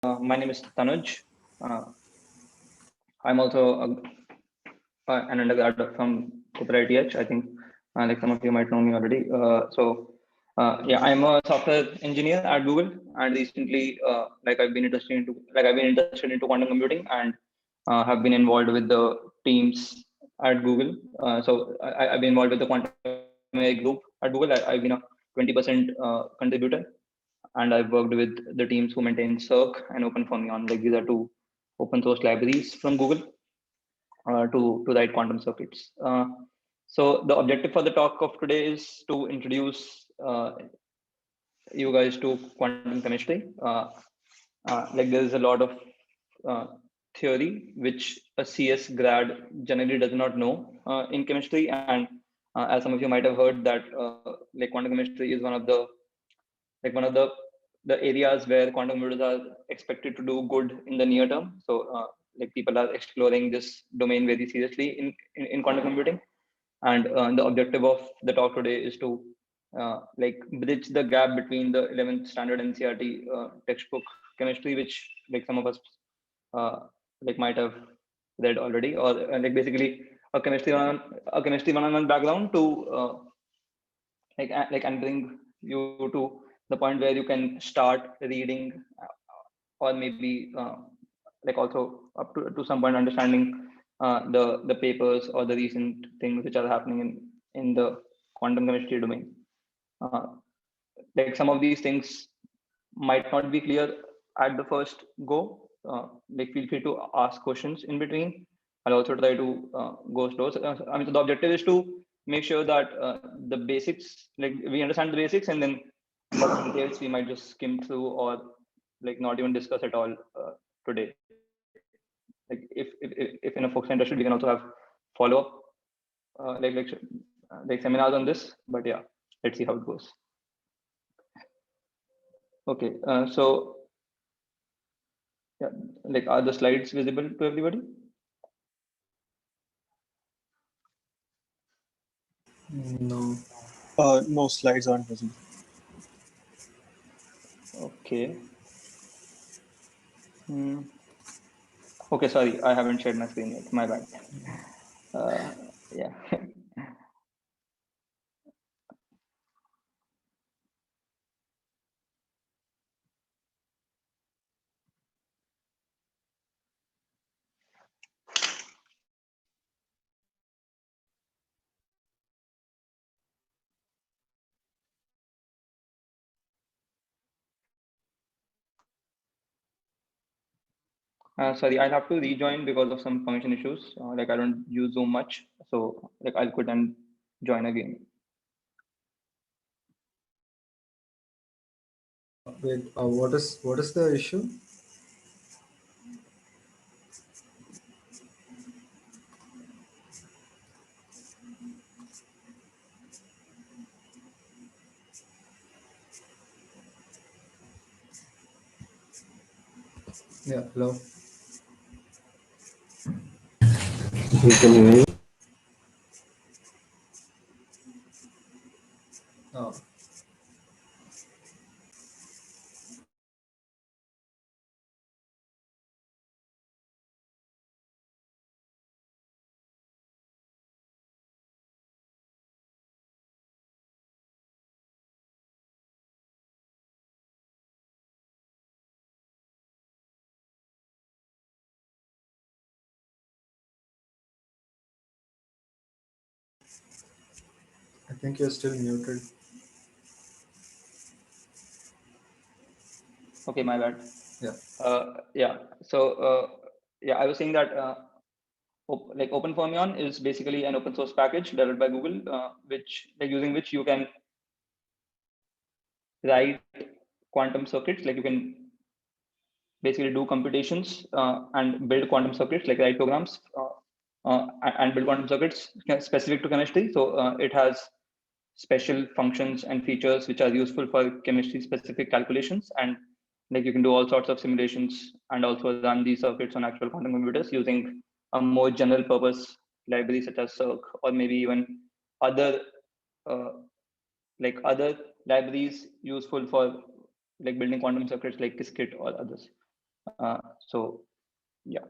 My name is Tanuj. Uh, I'm also an undergrad from IIITH. I think like some of you might know me already. Yeah, I'm a software engineer at Google, and recently, I've been interested into quantum computing and have been involved with the teams at Google. I've been involved with the quantum AI group at Google. I've been a 20% contributor, and I've worked with the teams who maintain Circ and OpenFermion. Like these are two open source libraries from Google to write quantum circuits. So the objective for the talk of today is to introduce you guys to quantum chemistry. Like there is a lot of uh, theory which a CS grad generally does not know in chemistry, and as some of you might have heard that like quantum chemistry is one of the areas where quantum computers are expected to do good in the near term. So like people are exploring this domain very seriously in quantum computing, and the objective of the talk today is to like bridge the gap between the 11th standard NCRT textbook chemistry, which like some of us uh, like might have read already, or like basically a chemistry 101 background to and bring you to the point where you can start reading or maybe like also up to some point understanding the papers or the recent things which are happening in the quantum chemistry domain. uh, like some of these things might not be clear at the first go. Like feel free to ask questions in between. I'll also try to go slow. So the objective is to make sure that the basics, like we understand the basics, and then what details we might just skim through or like not even discuss at all today. Like if in a folks interested, we can also have follow up like seminars on this. But yeah, let's see how it goes. Okay, so yeah, like are the slides visible to everybody? No. No, slides aren't visible. Okay. Hmm. Okay, sorry, I haven't shared my screen yet. My bad. Yeah. Sorry, I'll have to rejoin because of some permission issues. Like I don't use Zoom much, so like I'll quit and join again. Wait, what is the issue? Yeah, hello. You can hear me? Oh, I think you're still muted. Okay, my bad. Yeah. Yeah. So yeah, I was saying that like OpenFermion is basically an open source package developed by Google, which like using which you can write quantum circuits. Like you can basically do computations and build quantum circuits, like write programs and build quantum circuits specific to chemistry. So it has special functions and features which are useful for chemistry specific calculations, and like you can do all sorts of simulations and also run these circuits on actual quantum computers using a more general purpose library such as Circ, or maybe even other uh, other libraries useful for like building quantum circuits like Qiskit or others. So yeah.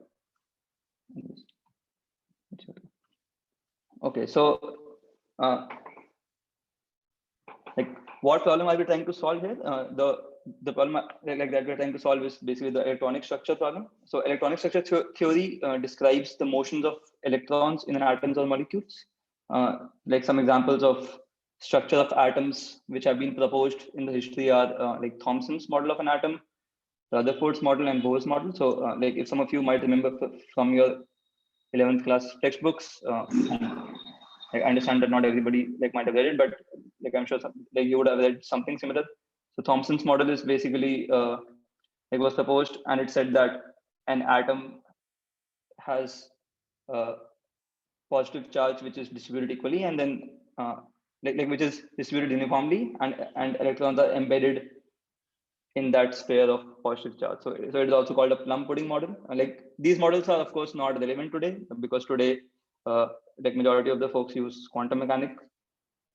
Okay, so like what problem are we trying to solve here? The problem like that we're trying to solve is basically the electronic structure problem. So electronic structure theory describes the motions of electrons in an atoms or molecules. Like some examples of structure of atoms which have been proposed in the history are like Thomson's model of an atom, Rutherford's model, and Bohr's model. So like if some of you might remember from your 11th class textbooks, I understand that not everybody like might have read it, but like I'm sure like you would have read something similar. So Thomson's model is basically it was proposed, and it said that an atom has a positive charge which is distributed equally, and then like which is distributed uniformly, and electrons are embedded in that sphere of positive charge. So it is also called a plum pudding model. Like these models are of course not relevant today, because today like majority of the folks use quantum mechanics,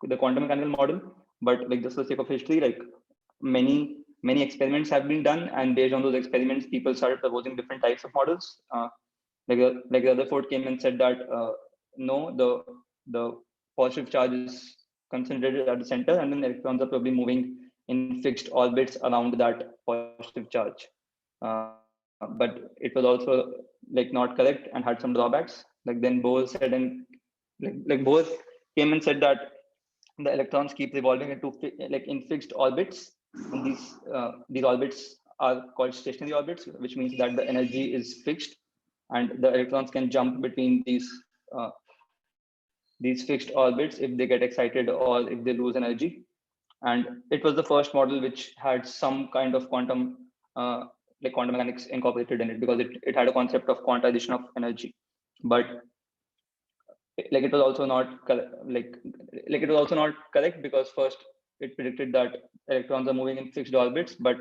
the quantum mechanical model. But like just for the sake of history, like many experiments have been done, and based on those experiments, people started proposing different types of models. Like Rutherford came and said that no, the positive charge is concentrated at the center, and then electrons are probably moving in fixed orbits around that positive charge. But it was also like not correct and had some drawbacks. Like then Bohr said, and like Bohr came and said that the electrons keep revolving into like in fixed orbits, and these orbits are called stationary orbits, which means that the energy is fixed, and the electrons can jump between these fixed orbits if they get excited or if they lose energy. And it was the first model which had some kind of quantum like quantum mechanics incorporated in it, because it had a concept of quantization of energy. But like it was also not like it was also not correct, because first it predicted that electrons are moving in fixed orbits, but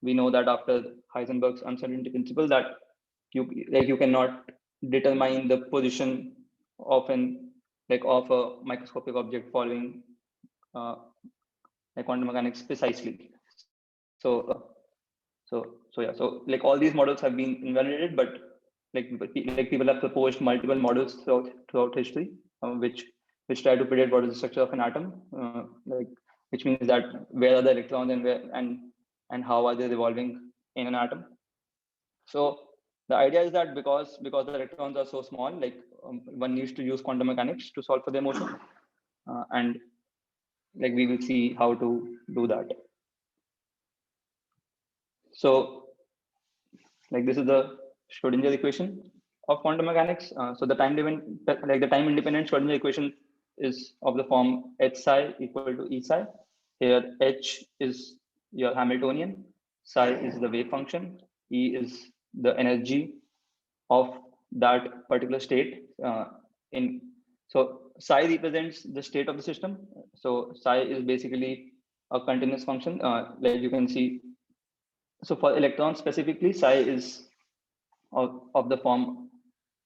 we know that after Heisenberg's uncertainty principle that you cannot determine the position of a microscopic object following like quantum mechanics precisely. So yeah, so like all these models have been invalidated, but like people have proposed multiple models throughout history, which try to predict what is the structure of an atom, like which means that where are the electrons and where and how are they revolving in an atom. So the idea is that because the electrons are so small, like one needs to use quantum mechanics to solve for their motion, and like we will see how to do that. So like this is the Schrodinger equation of quantum mechanics. So the time independent Schrodinger equation is of the form h psi equal to E psi. Here h is your Hamiltonian, psi is the wave function, E is the energy of that particular state. So psi represents the state of the system. So psi is basically a continuous function. Like you can see. So for electrons specifically, psi is of the form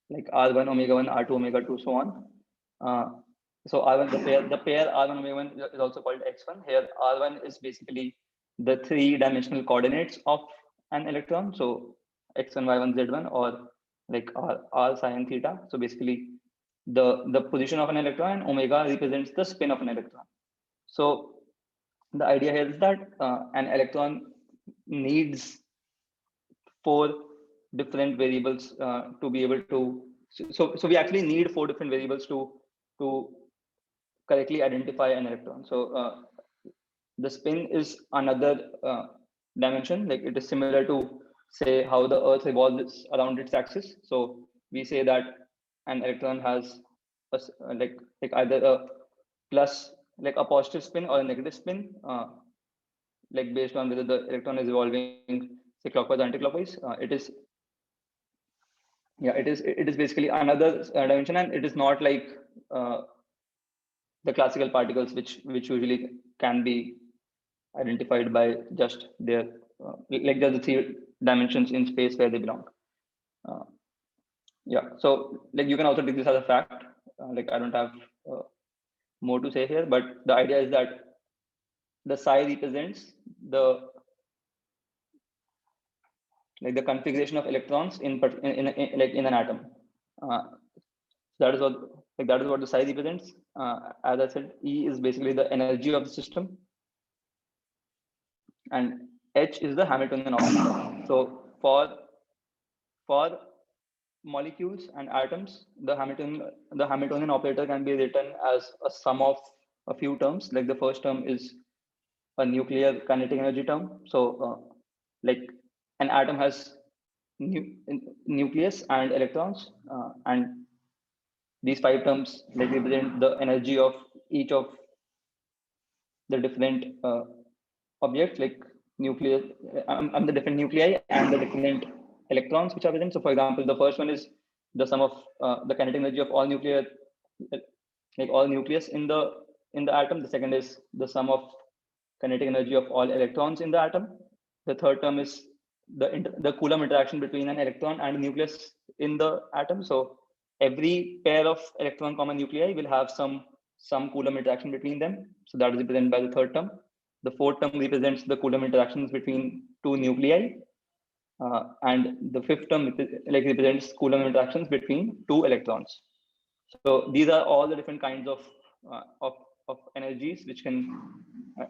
like R1 omega 1, R2 omega 2, so on. So R1, the pair R1 omega 1 is also called X1. Here R1 is basically the 3-dimensional coordinates of an electron. So X1, Y1, Z1, or like R sin theta. So basically the position of an electron, and omega represents the spin of an electron. So the idea here is that an electron needs 4 different variables to be able to. So we actually need 4 different variables to correctly identify an electron. So the spin is another dimension. Like it is similar to say how the Earth revolves around its axis. So we say that an electron has like either a plus, like a positive spin, or a negative spin, like based on whether the electron is revolving say clockwise or anti-clockwise. It is basically another dimension, and it is not like the classical particles which usually can be identified by just their like just the 3 dimensions in space where they belong. Yeah, so like you can also take this as a fact. Like I don't have more to say here, but the idea is that the psi represents the like the configuration of electrons in an atom. That is what the psi represents. As I said, E is basically the energy of the system, and H is the Hamiltonian operator. So for molecules and atoms, the Hamiltonian operator can be written as a sum of a few terms. Like the first term is a nuclear kinetic energy term. So like an atom has nucleus and electrons, and these 5 terms like represent the energy of each of the different objects, like nucleus, the different nuclei and the different electrons which are present. So for example, the first one is the sum of the kinetic energy of all nuclear, like all nucleus in the atom. The second is the sum of kinetic energy of all electrons in the atom. The third term is the Coulomb interaction between an electron and a nucleus in the atom. So every pair of electron common nuclei will have some Coulomb interaction between them. So that is represented by the third term. The fourth term represents the Coulomb interactions between 2 nuclei, and the fifth term represents Coulomb interactions between 2 electrons. So these are all the different kinds of energies which can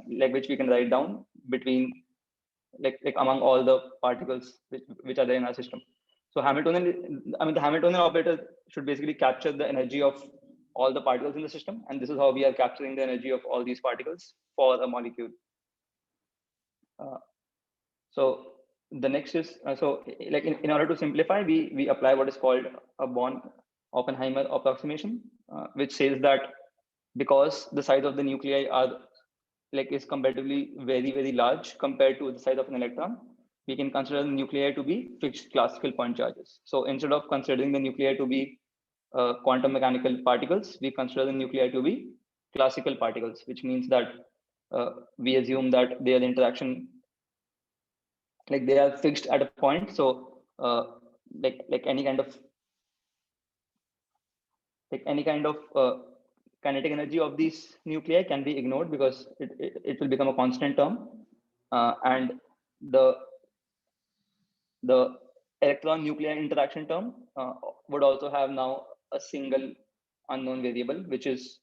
which we can write down between like among all the particles which are there in our system. So the Hamiltonian operator should basically capture the energy of all the particles in the system, and this is how we are capturing the energy of all these particles for a molecule. So the next is so like in order to simplify, we apply what is called a Born-Oppenheimer approximation, which says that because the size of the nuclei is comparatively very large compared to the size of an electron, we can consider the nuclei to be fixed classical point charges. So instead of considering the nuclei to be quantum mechanical particles, we consider the nuclei to be classical particles, which means that we assume that their interaction, like they are fixed at a point. So like any kind of kinetic energy of these nuclei can be ignored because it will become a constant term, and the electron nuclei interaction term would also have now a single unknown variable, which is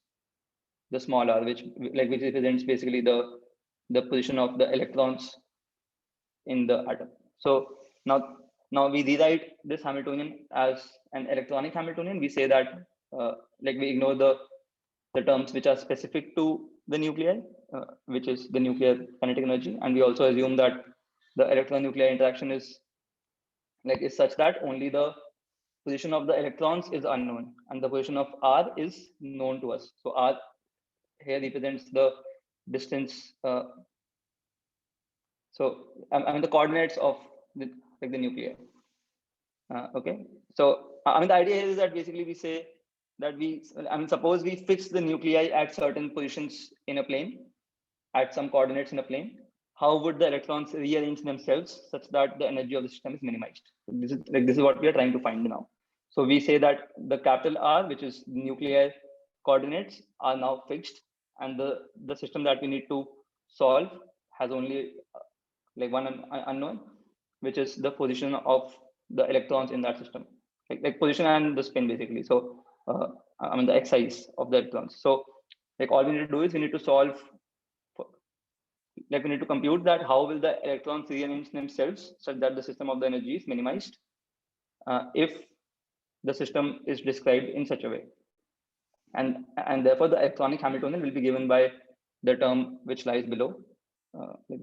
the small r, which represents basically the position of the electrons in the atom. So now we rewrite this Hamiltonian as an electronic Hamiltonian. We say that we ignore the terms which are specific to the nuclei, which is the nuclear kinetic energy, and we also assume that the electron nuclei interaction is such that only the position of the electrons is unknown and the position of r is known to us. So r here represents the distance. So the coordinates of the nuclei. Okay. So the idea is that basically we say that suppose we fix the nuclei at certain positions in a plane, at some coordinates in a plane. How would the electrons rearrange themselves such that the energy of the system is minimized? This is what we are trying to find now. So we say that the capital R, which is nuclear coordinates, are now fixed, and the system that we need to solve has only one unknown, which is the position of the electrons in that system, like position and the spin basically. So the x size of the electrons. So all we need to do is we need to solve. We need to compute that how will the electrons rearrange themselves such that the system of the energy is minimized if the system is described in such a way. And therefore the electronic Hamiltonian will be given by the term which lies below,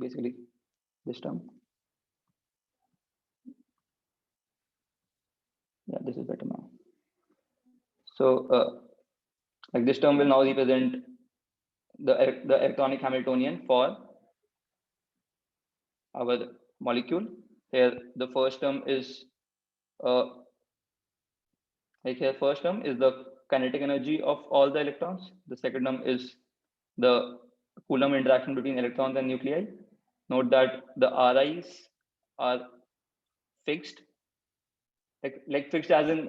basically this term. Yeah, this is better now. So this term will now represent the electronic Hamiltonian for our molecule. Here the first term is first term is the kinetic energy of all the electrons. The second term is the Coulomb interaction between electrons and nuclei. Note that the RIs are fixed, like fixed as in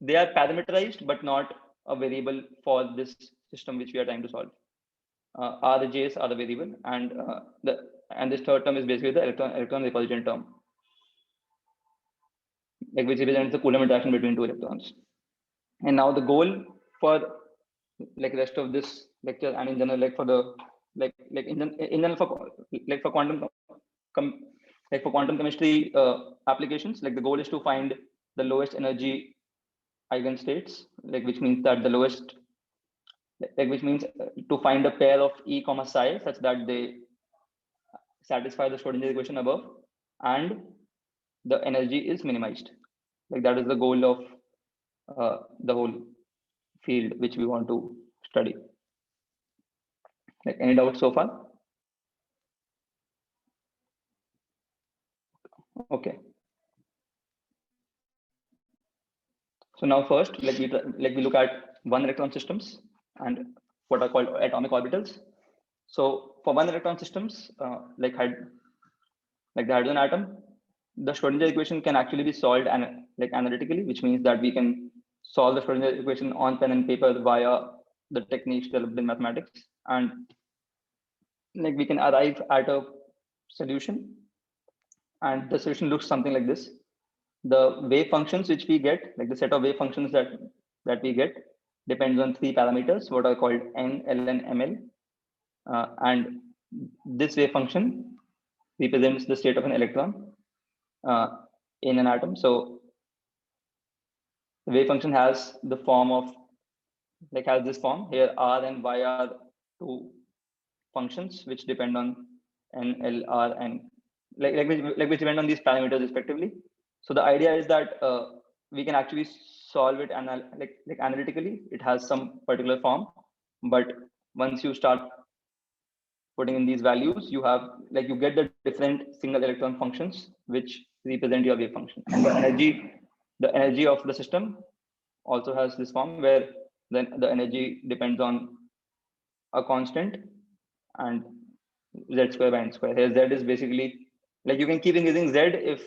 they are parameterized but not a variable for this system which we are trying to solve. RJs are the variable, and this third term is basically the electron repulsion term. like which represents the Coulomb interaction between two electrons. And now the goal for like rest of this lecture and in general, like for the in general for quantum for quantum chemistry applications, like the goal is to find the lowest energy eigenstates, like which means that the lowest, like which means to find a pair of E comma psi such that they satisfy the Schrodinger equation above and the energy is minimized. Like that is the goal of the whole field which we want to study. Like any doubts so far? Okay. So now first, like we look at one electron systems and what are called atomic orbitals. So for one electron systems, like the hydrogen atom, the Schrodinger equation can actually be solved analytically, which means that we can solve the Schrodinger equation on pen and paper via the techniques developed in mathematics, and like we can arrive at a solution, and the solution looks something like this. The wave functions which we get, like the set of wave functions that we get, depends on three parameters, what are called n, l, and ml, and this wave function represents the state of an electron in an atom. So the wave function has the form of, like has this form here. R and y are two functions which depend on n, l, r, and which depend on these parameters respectively. So the idea is that we can actually solve it analytically. It has some particular form, but once you start putting in these values, you have you get the different single electron functions which represent your wave function, and the energy of the system also has this form where then the energy depends on a constant and z square by n square. Here z is basically, like you can keep increasing z if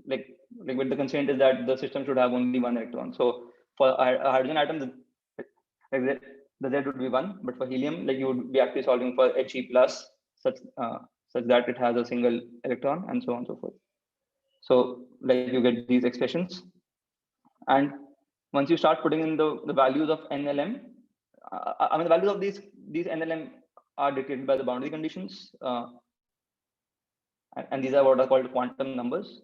like with the constraint is that the system should have only one electron. So for a hydrogen atom, the z would be 1, but for helium, like you would be actually solving for He plus such that it has a single electron, and so on and so forth. So like you get these expressions, and once you start putting in the values of NLM, I mean the values of these NLM are dictated by the boundary conditions, and these are what are called quantum numbers.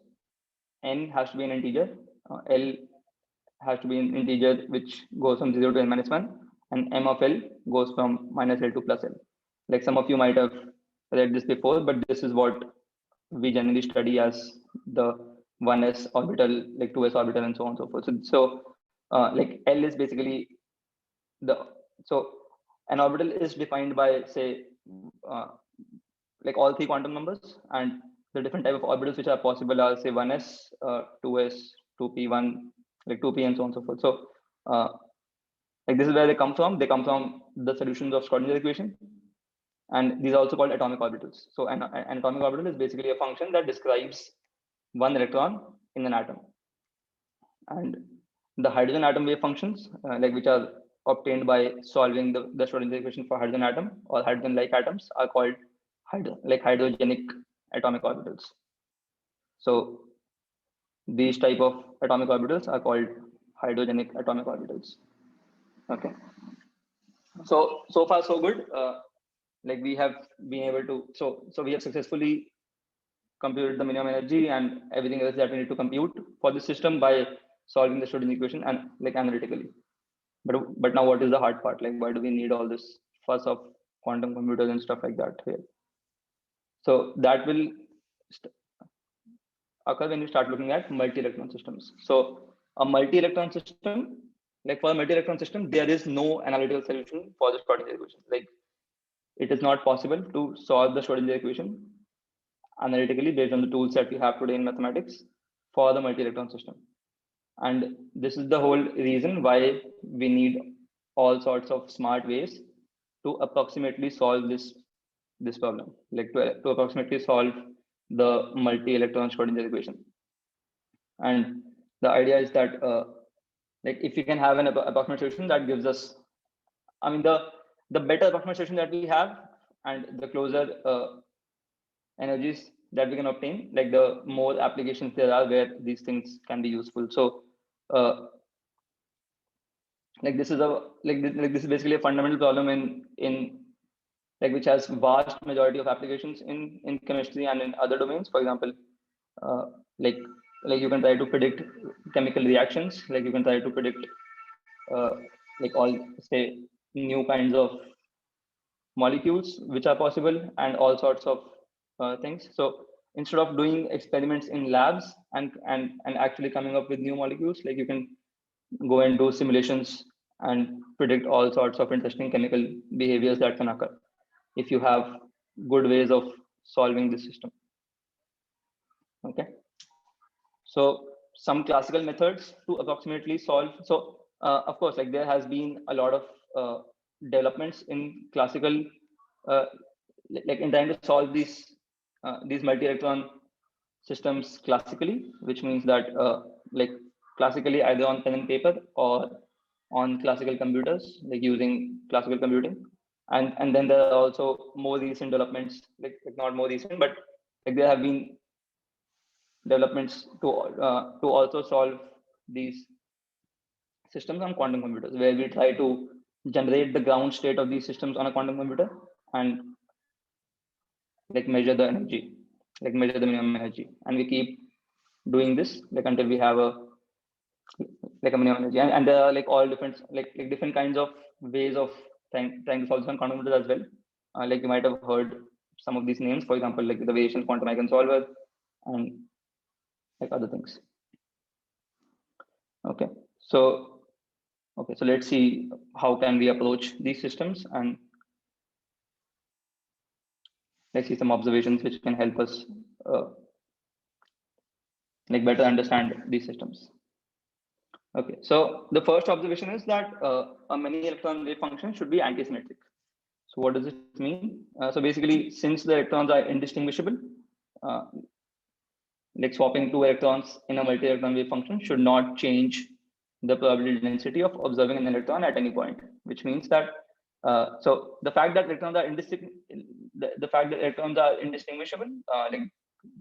N has to be an integer, L has to be an integer which goes from 0 to n minus 1, and M of L goes from minus L to plus L. Like some of you might have read this before, but this is what we generally study as the 1s orbital, like 2s orbital, and so on and so forth. So like L is basically so an orbital is defined by, say, like all three quantum numbers, and the different type of orbitals which are possible are, say, 1s, 2s, 2p, 1, like 2p, and so on and so forth. So like this is where they come from. They come from the solutions of Schrodinger equation, and these are also called atomic orbitals. So an atomic orbital is basically a function that describes one electron in an atom. And the hydrogen atom wave functions, like which are obtained by solving the Schrodinger equation for hydrogen atom or hydrogen-like atoms, are called hydrogenic atomic orbitals. So these type of atomic orbitals are called hydrogenic atomic orbitals. Okay. So far so good. Like we have been able to, so we have successfully computed the minimum energy and everything else that we need to compute for the system by solving the Schrodinger equation and like analytically. But now what is the hard part? Like why do we need all this fuss of quantum computers and stuff like that here? So that will occur when you start looking at multi-electron systems. So a multi-electron system, like for a multi-electron system, there is no analytical solution for the Schrodinger equation. Like it is not possible to solve the Schrodinger equation analytically based on the tools that we have today in mathematics for the multi-electron system. And this is the whole reason why we need all sorts of smart ways to approximately solve this problem, like to approximately solve the multi-electron Schrodinger equation. And the idea is that like if you can have an approximate solution that gives us, I mean the better approximate solution that we have and the closer energies that we can obtain, like the more applications there are where these things can be useful. So like this is this is basically a fundamental problem in like which has vast majority of applications in chemistry and in other domains. For example, like you can try to predict chemical reactions, like you can try to predict like all, say, new kinds of molecules which are possible, and all sorts of things. So instead of doing experiments in labs and actually coming up with new molecules, like you can go and do simulations and predict all sorts of interesting chemical behaviors that can occur if you have good ways of solving this system. Okay, so some classical methods to approximately solve. So of course, like there has been a lot of developments in classical like in trying to solve these multi-electron systems classically, which means that like classically either on pen and paper or on classical computers, like using classical computing. And then there are also more recent developments, like not more recent, but like there have been developments to also solve these systems on quantum computers, where we try to generate the ground state of these systems on a quantum computer and like measure the energy, like measure the minimum energy, and we keep doing this like until we have a minimum energy. And there are like all different like different kinds of ways of trying to solve this on quantum computers as well. Like you might have heard some of these names, for example, like the variation quantum eigensolver and like other things. Okay, so let's see how can we approach these systems, and let's see some observations which can help us like better understand these systems. Okay, so the first observation is that a many electron wave function should be anti-symmetric. So what does it mean? So basically, since the electrons are indistinguishable, like swapping two electrons in a multi-electron wave function should not change the probability density of observing an electron at any point, which means that so the fact that electrons are indistinguishable, like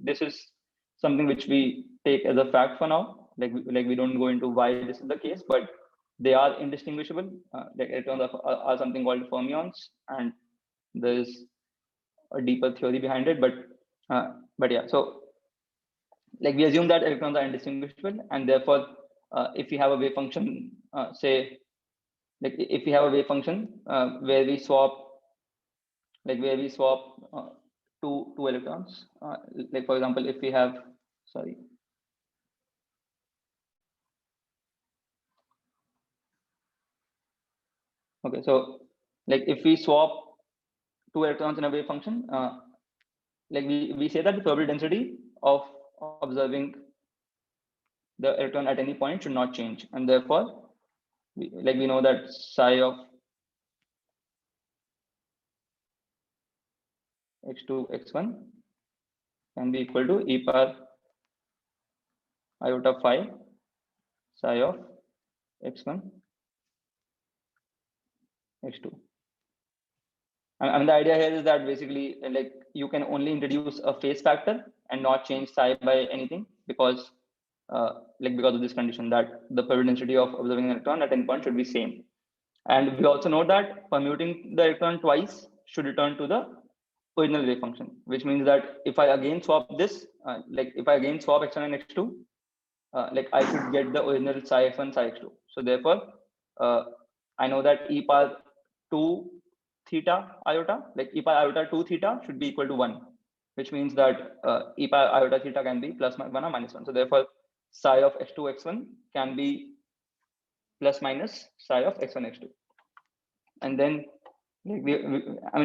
this is something which we take as a fact for now. Like we don't go into why this is the case, but they are indistinguishable. Like electrons are something called fermions, and there's a deeper theory behind it. But yeah, so like we assume that electrons are indistinguishable, and therefore if we have a wave function, say like if we have a wave function where we swap two electrons, like for example, if we have, sorry, okay, so like if we swap two electrons in a wave function, like we say that the probability density of observing the electron at any point should not change, and therefore we know that psi of x2 x1 can be equal to e power iota phi psi of x1 x2. I mean, the idea here is that basically like you can only introduce a phase factor and not change psi by anything, because because of this condition that the probability density of observing an electron at any point should be same. And we also know that permuting the electron twice should return to the original wave function, which means that if I again swap this, like if I again swap x1 and x2, like I should get the original psi x1 psi x2. So therefore I know that e power 2 theta iota, like e power iota 2 theta should be equal to 1, which means that e power iota theta can be plus 1 or minus 1. So therefore psi of x2 x1 can be plus minus psi of x1 x2. And then like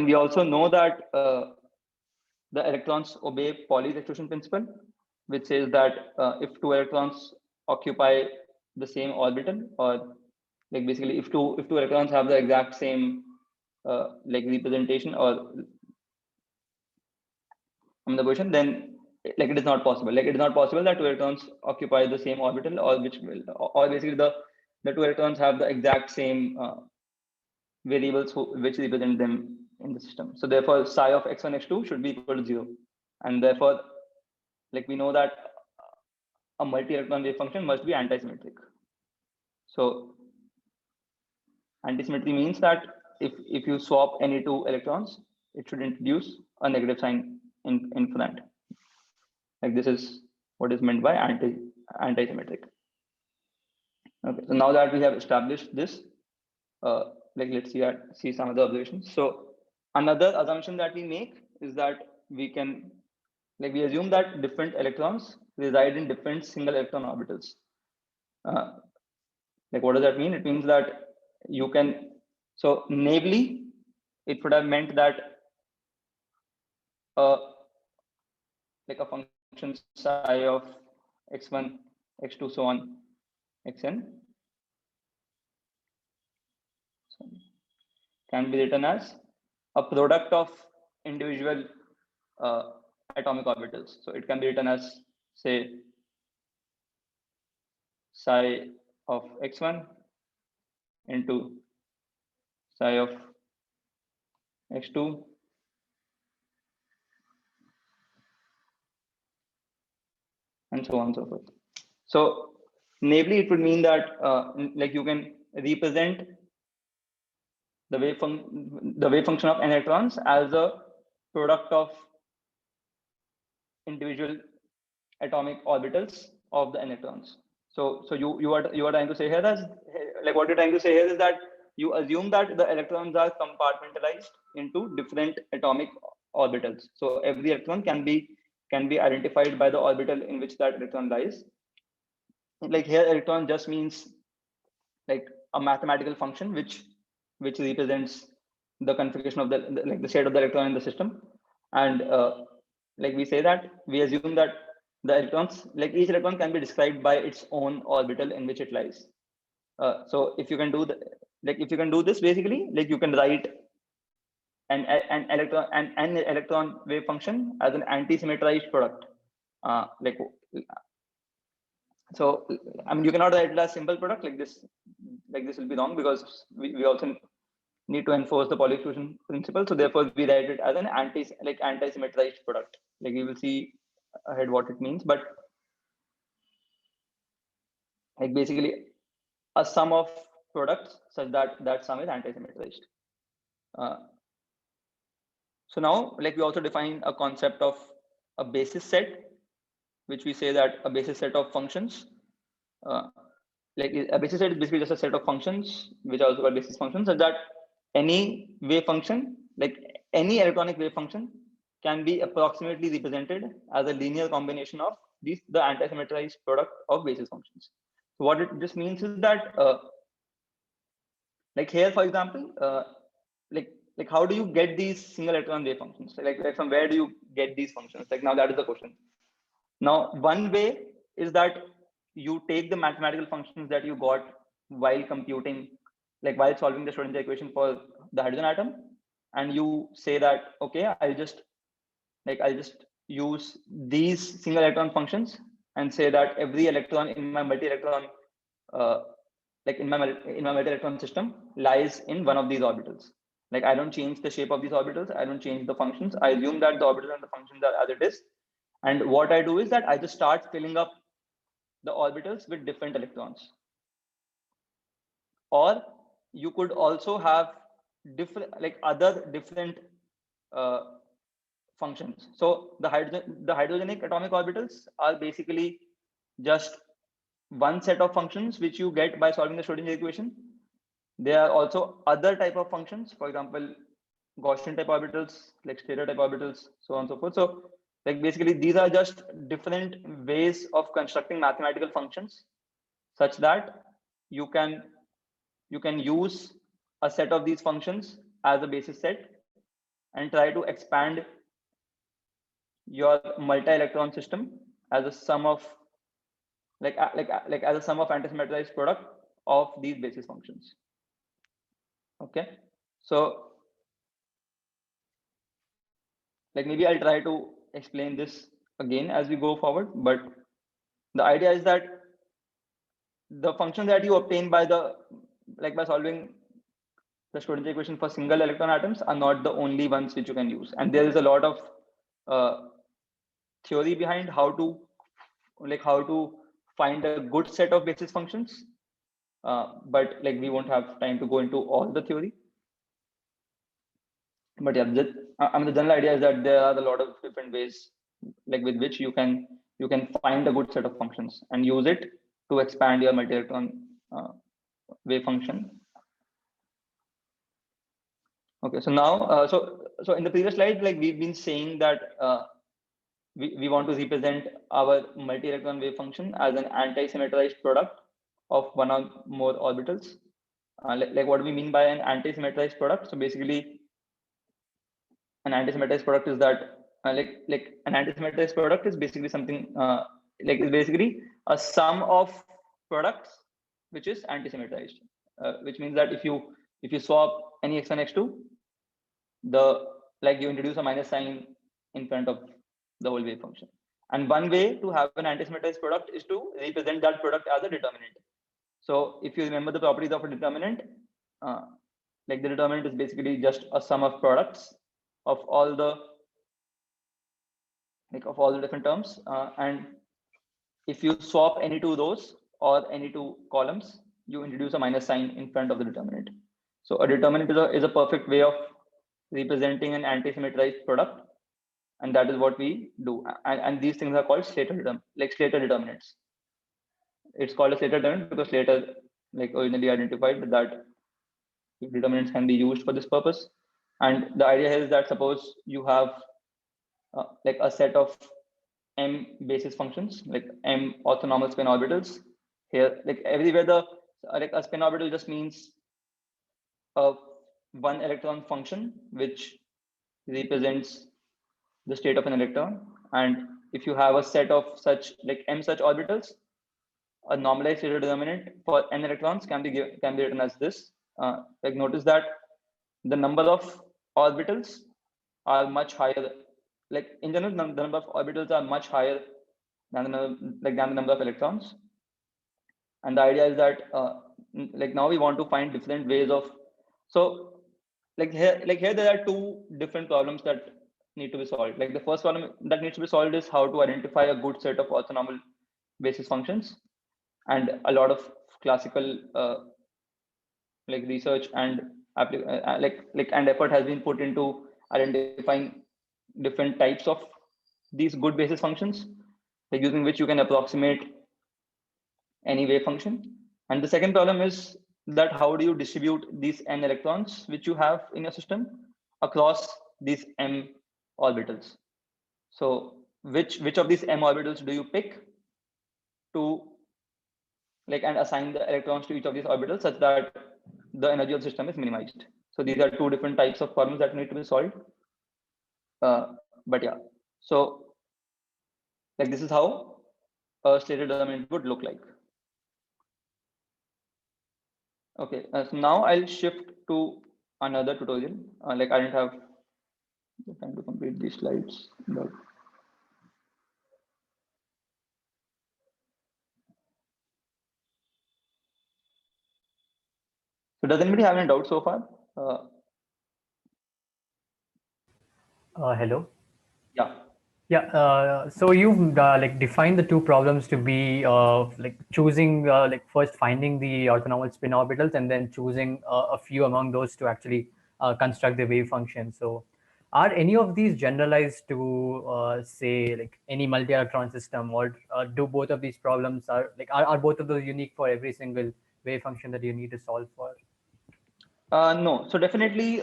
we also know that the electrons obey Pauli's exclusion principle, which says that if two electrons occupy the same orbital, or like basically if two electrons have the exact same like representation or the position, then like it is not possible. Like it is not possible that two electrons occupy the same orbital, or basically the two electrons have the exact same variables which represent them in the system. So therefore psi of x1 x2 should be equal to 0, and therefore like we know that a multi-electron wave function must be anti-symmetric. So anti-symmetry means that if you swap any two electrons, it should introduce a negative sign in front. Like this is what is meant by anti-symmetric. Okay, so now that we have established this, like let's see some other observations. So another assumption that we make is that we assume that different electrons reside in different single electron orbitals. Like what does that mean? It means that you can, so naively, it would have meant that like a function psi of x1, x2, so on, xn can be written as a product of individual atomic orbitals. So it can be written as, say, psi of x1 into psi of x2 and so on and so forth. So naively, it would mean that like you can represent the wave function of n electrons as a product of individual atomic orbitals of the n electrons. So you are trying to say here that, like what you're trying to say here is that you assume that the electrons are compartmentalized into different atomic orbitals. So every electron can be identified by the orbital in which that electron lies. Like here, electron just means like a mathematical function which represents the configuration of the state of the electron in the system. And like we say that we assume that the electrons, like each electron can be described by its own orbital in which it lies. So if you can do this, basically, like you can write an electron wave function as an anti-symmetrized product. So I mean, you cannot write it as simple product like this. Like this will be wrong because we also need to enforce the Pauli exclusion principle. So therefore, we write it as an anti-symmetrized product. Like we will see ahead what it means, but like basically a sum of products such that that sum is anti-symmetrized. So now, like we also define a concept of a basis set, which we say that a basis set of functions, like a basis set is basically just a set of functions which are also called basis functions, such that any wave function, like any electronic wave function, can be approximately represented as a linear combination of the anti-symmetrized product of basis functions. So what it just means is that, like here, for example, like how do you get these single electron wave functions? Like from where do you get these functions? Like now that is the question. Now, one way is that you take the mathematical functions that you got while computing, like while solving the Schrodinger equation for the hydrogen atom, and you say that, okay, I'll just use these single electron functions and say that every electron in my multi-electron, like in my multi-electron system lies in one of these orbitals. Like I don't change the shape of these orbitals, I don't change the functions. I assume that the orbitals and the functions are as it is. And what I do is that I just start filling up the orbitals with different electrons. Or you could also have other different functions. So the hydrogenic atomic orbitals are basically just one set of functions which you get by solving the Schrodinger equation. There are also other type of functions, for example, Gaussian type orbitals, like Slater type orbitals, so on and so forth. So like basically these are just different ways of constructing mathematical functions such that you can use a set of these functions as a basis set and try to expand your multi-electron system as a sum of as a sum of anti-symmetrized product of these basis functions. Okay, so like maybe I'll try to explain this again as we go forward, but the idea is that the function that you obtain by by solving the Schrodinger equation for single electron atoms are not the only ones which you can use, and there is a lot of theory behind how to find a good set of basis functions, but like we won't have time to go into all the theory. But yeah, I mean, the general idea is that there are a lot of different ways, like with which you can find a good set of functions and use it to expand your multi-electron wave function. Okay, so now, so in the previous slide, like we've been saying that we want to represent our multi-electron wave function as an anti-symmetrized product of one or more orbitals. Like what do we mean by an anti-symmetrized product? So basically, an anti-symmetrized product is that like an anti-symmetrized product is basically something like it's basically a sum of products which is anti-symmetrized, which means that if you swap any x1 x2, you introduce a minus sign in front of the whole wave function. And one way to have an anti-symmetrized product is to represent that product as a determinant. So if you remember the properties of a determinant, like the determinant is basically just a sum of products of all the different terms, and if you swap any two rows or any two columns, you introduce a minus sign in front of the determinant. So a determinant is a perfect way of representing an anti-symmetrized product, and that is what we do. And these things are called Slater determinants. It's called a Slater determinant because Slater originally identified that determinants can be used for this purpose. And the idea is that suppose you have a set of m basis functions, like m orthonormal spin orbitals. Here, everywhere a spin orbital just means a one electron function which represents the state of an electron. And if you have a set of such m such orbitals, a normalized Slater determinant for n electrons can be written as this. Notice that the number of orbitals are much higher. In general, the number of orbitals are much higher than the number of electrons. And the idea is that now we want to find different ways of. So here there are two different problems that need to be solved. The first problem that needs to be solved is how to identify a good set of orthonormal basis functions. And a lot of classical research and and effort has been put into identifying different types of these good basis functions, using which you can approximate any wave function. And the second problem is that how do you distribute these n electrons which you have in your system across these m orbitals? So which of these m orbitals do you pick to and assign the electrons to each of these orbitals such that the energy of the system is minimized? So these are two different types of problems that need to be solved. But yeah, so this is how a Slater determinant would look like. Okay, so now I'll shift to another tutorial. I didn't have the time to complete these slides, but so does anybody have any doubts so far? Hello. Yeah. Yeah. So you've defined the two problems to be choosing first finding the orthonormal spin orbitals and then choosing a few among those to actually construct the wave function. So are any of these generalized to say any multi-electron system, or do both of these problems are both of those unique for every single wave function that you need to solve for? No, so definitely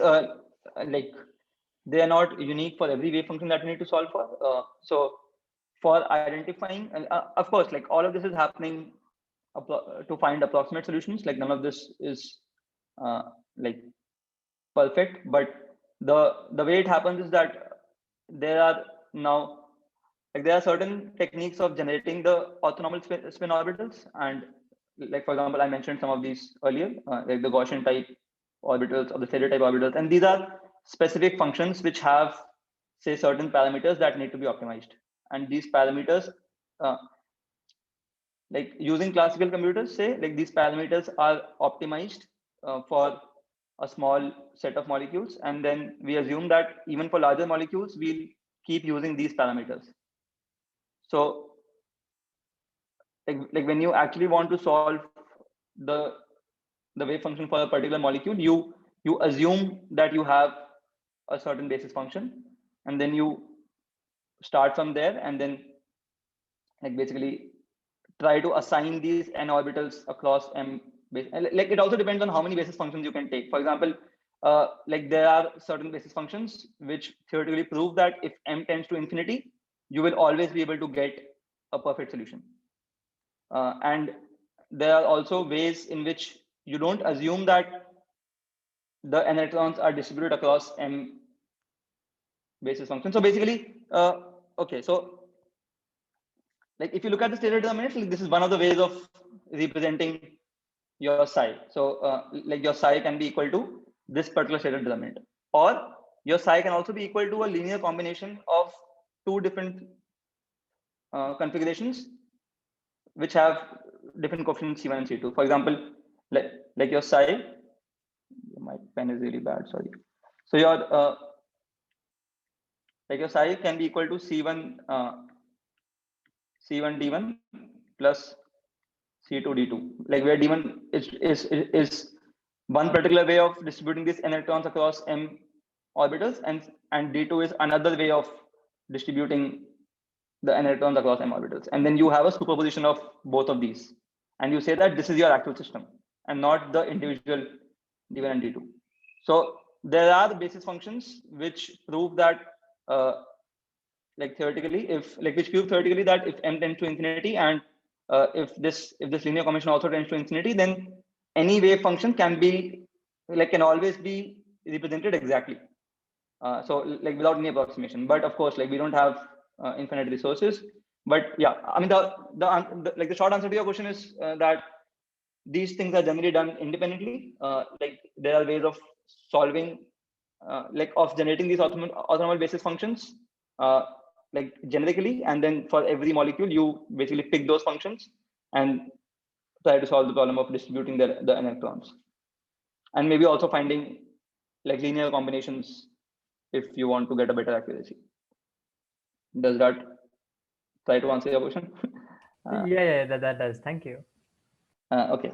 they are not unique for every wave function that we need to solve for. So for identifying, of course, all of this is happening to find approximate solutions. None of this is perfect, but the way it happens is that there are now there are certain techniques of generating the orthonormal spin orbitals, and for example, I mentioned some of these earlier, like the Gaussian type orbitals or the Slater type orbitals, and these are specific functions which have, say, certain parameters that need to be optimized. And these parameters, using classical computers, say, these parameters are optimized for a small set of molecules, and then we assume that even for larger molecules, we'll keep using these parameters. So like when you actually want to solve the wave function for a particular molecule, you assume that you have a certain basis function, and then you start from there, and then like basically try to assign these n orbitals across m base. Like it also depends on how many basis functions you can take. For example, like there are certain basis functions which theoretically prove that if m tends to infinity, you will always be able to get a perfect solution. And there are also ways in which you don't assume that the n electrons are distributed across m basis functions. So basically, okay, so like if you look at the Slater determinants, like this is one of the ways of representing your psi. So like your psi can be equal to this particular Slater determinant, or your psi can also be equal to a linear combination of two different configurations which have different coefficients C1 and C2. For example, like your psi, my pen is really bad, sorry. So your like your psi can be equal to C1 D1 plus C2 D2, like where D1 is one particular way of distributing these n electrons across m orbitals, and D2 is another way of distributing the n electrons across m orbitals. And then you have a superposition of both of these, and you say that this is your actual system and not the individual D1 and D2. So there are basis functions which prove that like theoretically, which prove theoretically that if m tends to infinity, and if this linear combination also tends to infinity, then any wave function can always be represented exactly. So like without any approximation. But of course, like we don't have infinite resources. But yeah, I mean the short answer to your question is that these things are generally done independently. Like there are ways of solving, like of generating these orthonormal basis functions, like generically, and then for every molecule you basically pick those functions and try to solve the problem of distributing the electrons, and maybe also finding like linear combinations if you want to get a better accuracy. Does that try to answer your question? Yeah, that does. Thank you. Okay.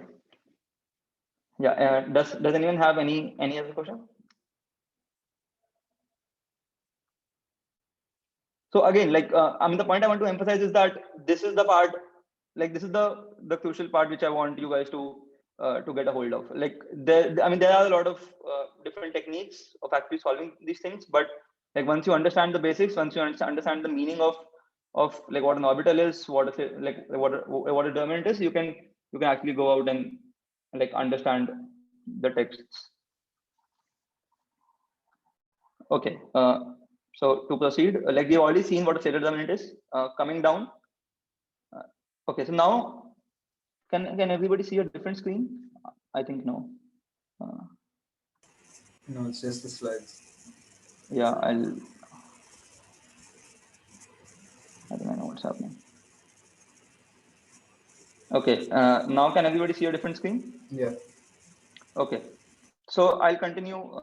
Yeah. Does anyone have any other question? So again, like I mean, the point I want to emphasize is that this is the part, like this is the crucial part which I want you guys to get a hold of. Like there are a lot of different techniques of actually solving these things, but like once you understand the basics, once you understand the meaning of like what an orbital is, what a determinant is, you can actually go out and like understand the texts. Okay. So to proceed, like we've already seen what a Slater determinant is. Coming down. Okay, so now can everybody see a different screen? I think no. No, it's just the slides. Yeah, I think I know what's happening. Okay, now can everybody see a different screen? Yeah. Okay, so I'll continue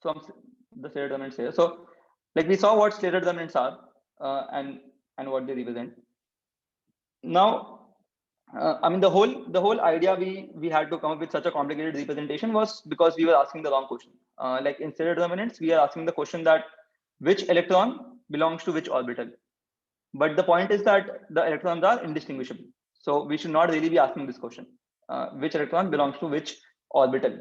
from the Slater determinants here. So like we saw what Slater determinants are and what they represent. Now, I mean the whole idea we had to come up with such a complicated representation was because we were asking the wrong question. Like in Slater determinants, we are asking the question that which electron belongs to which orbital. But the point is that the electrons are indistinguishable. So we should not really be asking this question, which electron belongs to which orbital.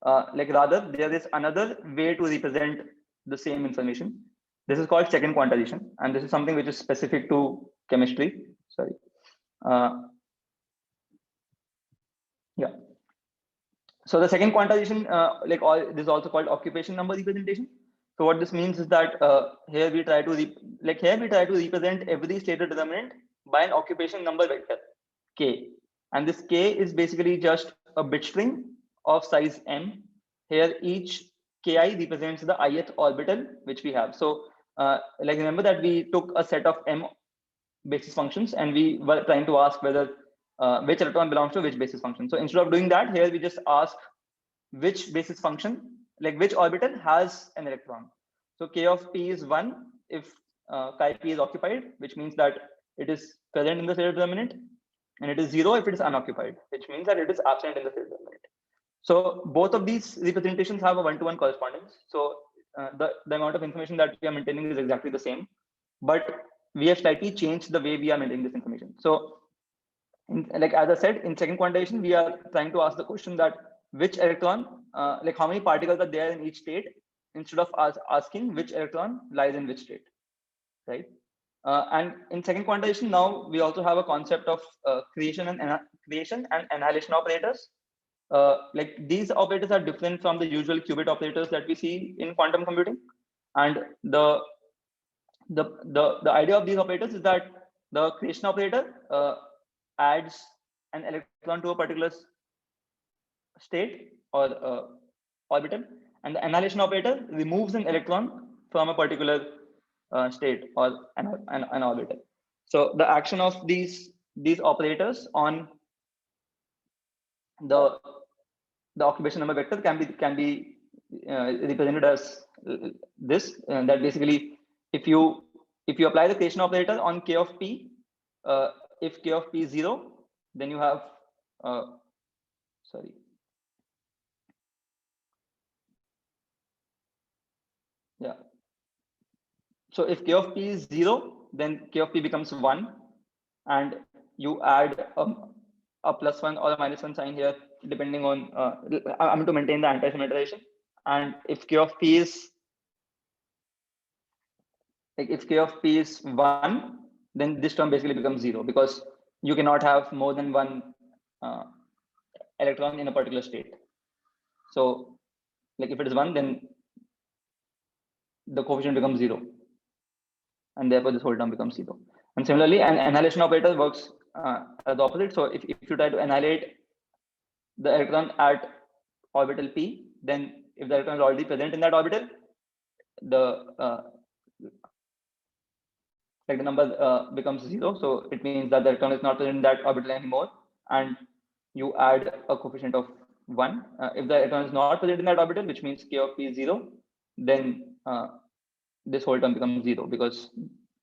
Like rather, there is another way to represent the same information. This is called second quantization, and this is something which is specific to chemistry. Sorry. Yeah. So the second quantization, this is also called occupation number representation. So what this means is that here we try to represent every Slater determinant by an occupation number vector k, and this k is basically just a bit string of size m. Here each ki represents the ith orbital which we have. So like remember that we took a set of m basis functions and we were trying to ask whether which electron belongs to which basis function. So instead of doing that, here we just ask which basis function, like which orbital has an electron. So k of p is 1 if chi p is occupied, which means that it is present in the Slater determinant, and it is 0 if it is unoccupied, which means that it is absent in the Slater determinant. So both of these representations have a one-to-one correspondence. So the amount of information that we are maintaining is exactly the same, but we have slightly changed the way we are maintaining this information. So like as I said, in second quantization, we are trying to ask the question that which electron, like how many particles are there in each state, instead of us asking which electron lies in which state, right? And in second quantization, now we also have a concept of creation and annihilation operators. Like these operators are different from the usual qubit operators that we see in quantum computing, and the idea of these operators is that the creation operator adds an electron to a particular state or orbital, and the annihilation operator removes an electron from a particular state or an orbital. So the action of these operators on the occupation number vector can be represented as this, that basically if you apply the creation operator on k of p, if k of p is 0, then you have sorry. Yeah. So if k of p is 0, then k of p becomes 1, and you add a +1 or a -1 sign here, depending on I'm to maintain the anti-symmetrization. And if k of p is like if k of p is 1, then this term basically becomes 0, because you cannot have more than one electron in a particular state. So like if it is 1, then the coefficient becomes 0, and therefore this whole term becomes 0. And similarly, an annihilation operator works as the opposite. So if you try to annihilate the electron at orbital p, then if the electron is already present in that orbital, the like the number becomes 0. So it means that the electron is not present in that orbital anymore, and you add a coefficient of 1. If the electron is not present in that orbital, which means k of p is 0, then this whole term becomes 0, because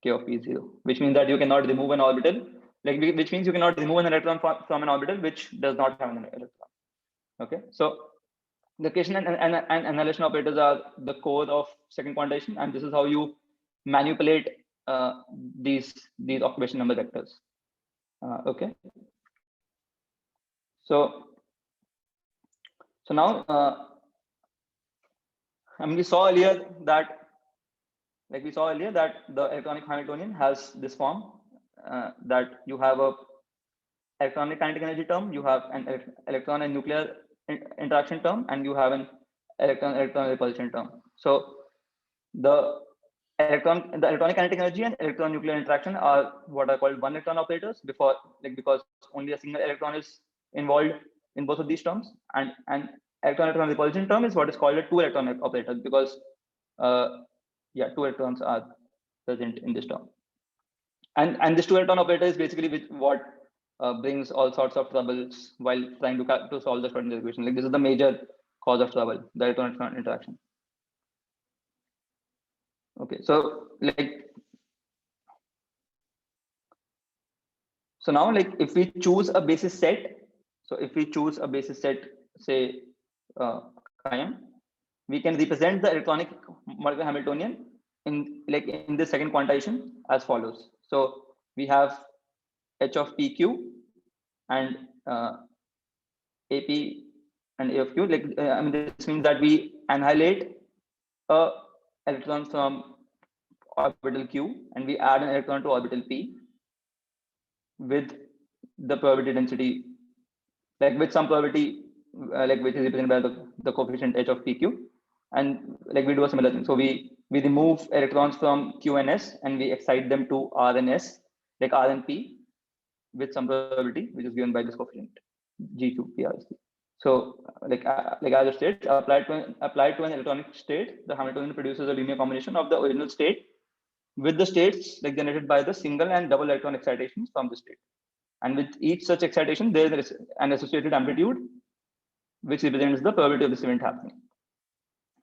k of p is 0, which means that you cannot remove an orbital, which means you cannot remove an electron from an orbital which does not have an electron. Okay, so the creation and annihilation operators are the core of second quantization, and this is how you manipulate these occupation number vectors. Okay, so now we saw earlier that the electronic Hamiltonian has this form, that you have a electronic kinetic energy term, you have an electron and nuclear interaction term, and you have an electron repulsion term. So the electronic kinetic energy and electron nuclear interaction are what are called one electron operators, because only a single electron is involved in both of these terms, and electron repulsion term is what is called a two electron operator, because two electrons are present in this term, and this two electron operator is basically what brings all sorts of troubles while trying to solve the Schrodinger equation. Like this is the major cause of trouble, the electron interaction. Okay, so now if we choose a basis set, say chi-m, we can represent the electronic molecular Hamiltonian in this second quantization as follows. So we have h of pq and ap and a of q. This means that we annihilate a electron from orbital q and we add an electron to orbital p with the probability density, with some probability, which is represented by the coefficient h of pq, and we do a similar thing. So we remove electrons from q and s and we excite them to r and s, r and p, with some probability which is given by this coefficient g2 prs. So as I said, applied to an electronic state, the Hamiltonian produces a linear combination of the original state with the states generated by the single and double electron excitations from the state, and with each such excitation there is an associated amplitude which represents the probability of this event happening.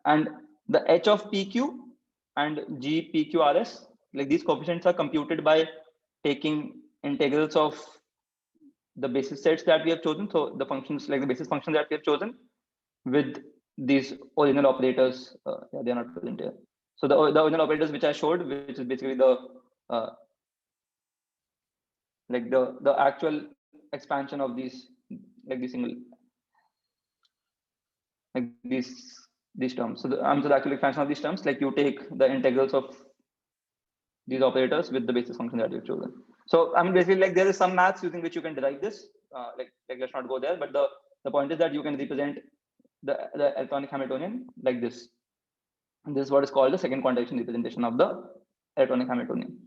And the h of pq and g pqrs, these coefficients are computed by taking integrals of the basis sets that we have chosen. So the functions, like the basis function that we have chosen, with these original operators. Yeah, they are not present here. So the original operators which I showed, which is basically the like the actual expansion of these, like the single, like these terms. So the actual expansion of these terms, like you take the integrals of these operators with the basis function that you've chosen. So I mean, basically, like there is some maths using which you can derive this. Like let's not go there, but the point is that you can represent the electronic Hamiltonian like this. And this is what is called the second quantization representation of the electronic Hamiltonian.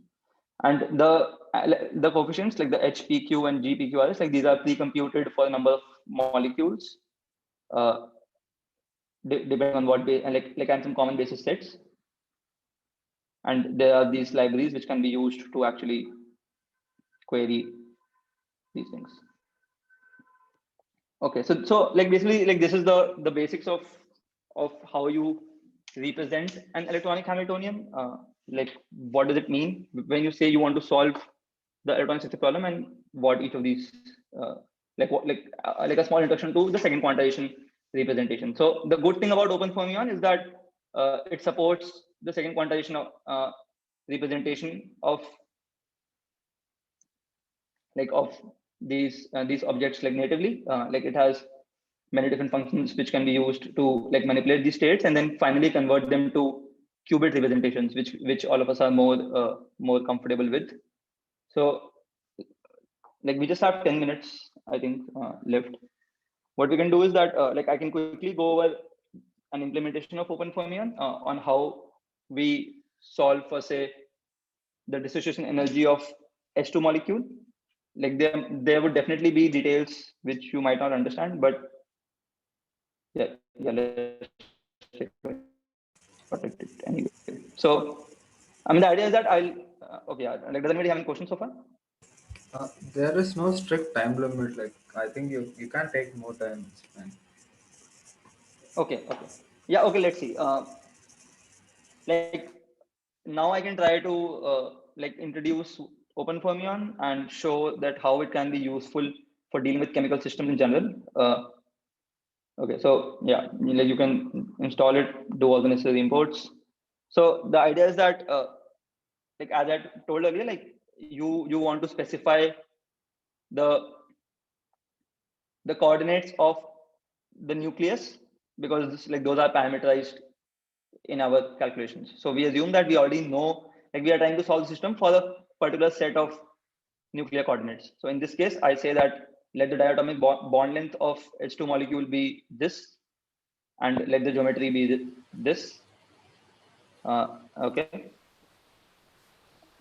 And the coefficients like the H, P, Q, and G, P, Q, R, like these are pre-computed for a number of molecules, depending on what like and some common basis sets. And there are these libraries which can be used to actually query these things. Okay, so like basically, like this is the basics of how you represent an electronic Hamiltonian. Like what does it mean when you say you want to solve the electronic system problem, and what each of these like a small introduction to the second quantization representation. So the good thing about OpenFermion is that it supports the second quantization of representation of these objects like natively. Like it has many different functions which can be used to like manipulate these states and then finally convert them to qubit representations, which all of us are more comfortable with. So like we just have 10 minutes, I think, left. What we can do is that like I can quickly go over an implementation of OpenFermion on how we solve for, say, the dissociation energy of H2 molecule. Like there would definitely be details which you might not understand, but yeah, let's protect it anyway. So I mean, the idea is that I'll okay. Like, does anybody have any questions so far? There is no strict time limit. Like I think you can take more time. It's fine. Okay. Yeah. Okay. Let's see. Like now I can try to like introduce OpenFermion and show that how it can be useful for dealing with chemical systems in general. Okay, so yeah, like you can install it, do all the necessary imports. So the idea is that like as I told earlier, like you want to specify the coordinates of the nucleus, because like those are parameterized in our calculations. So we assume that we already know, like we are trying to solve the system for a particular set of nuclear coordinates. So in this case, I say that let the diatomic bond length of H2 molecule be this, and let the geometry be this. Okay.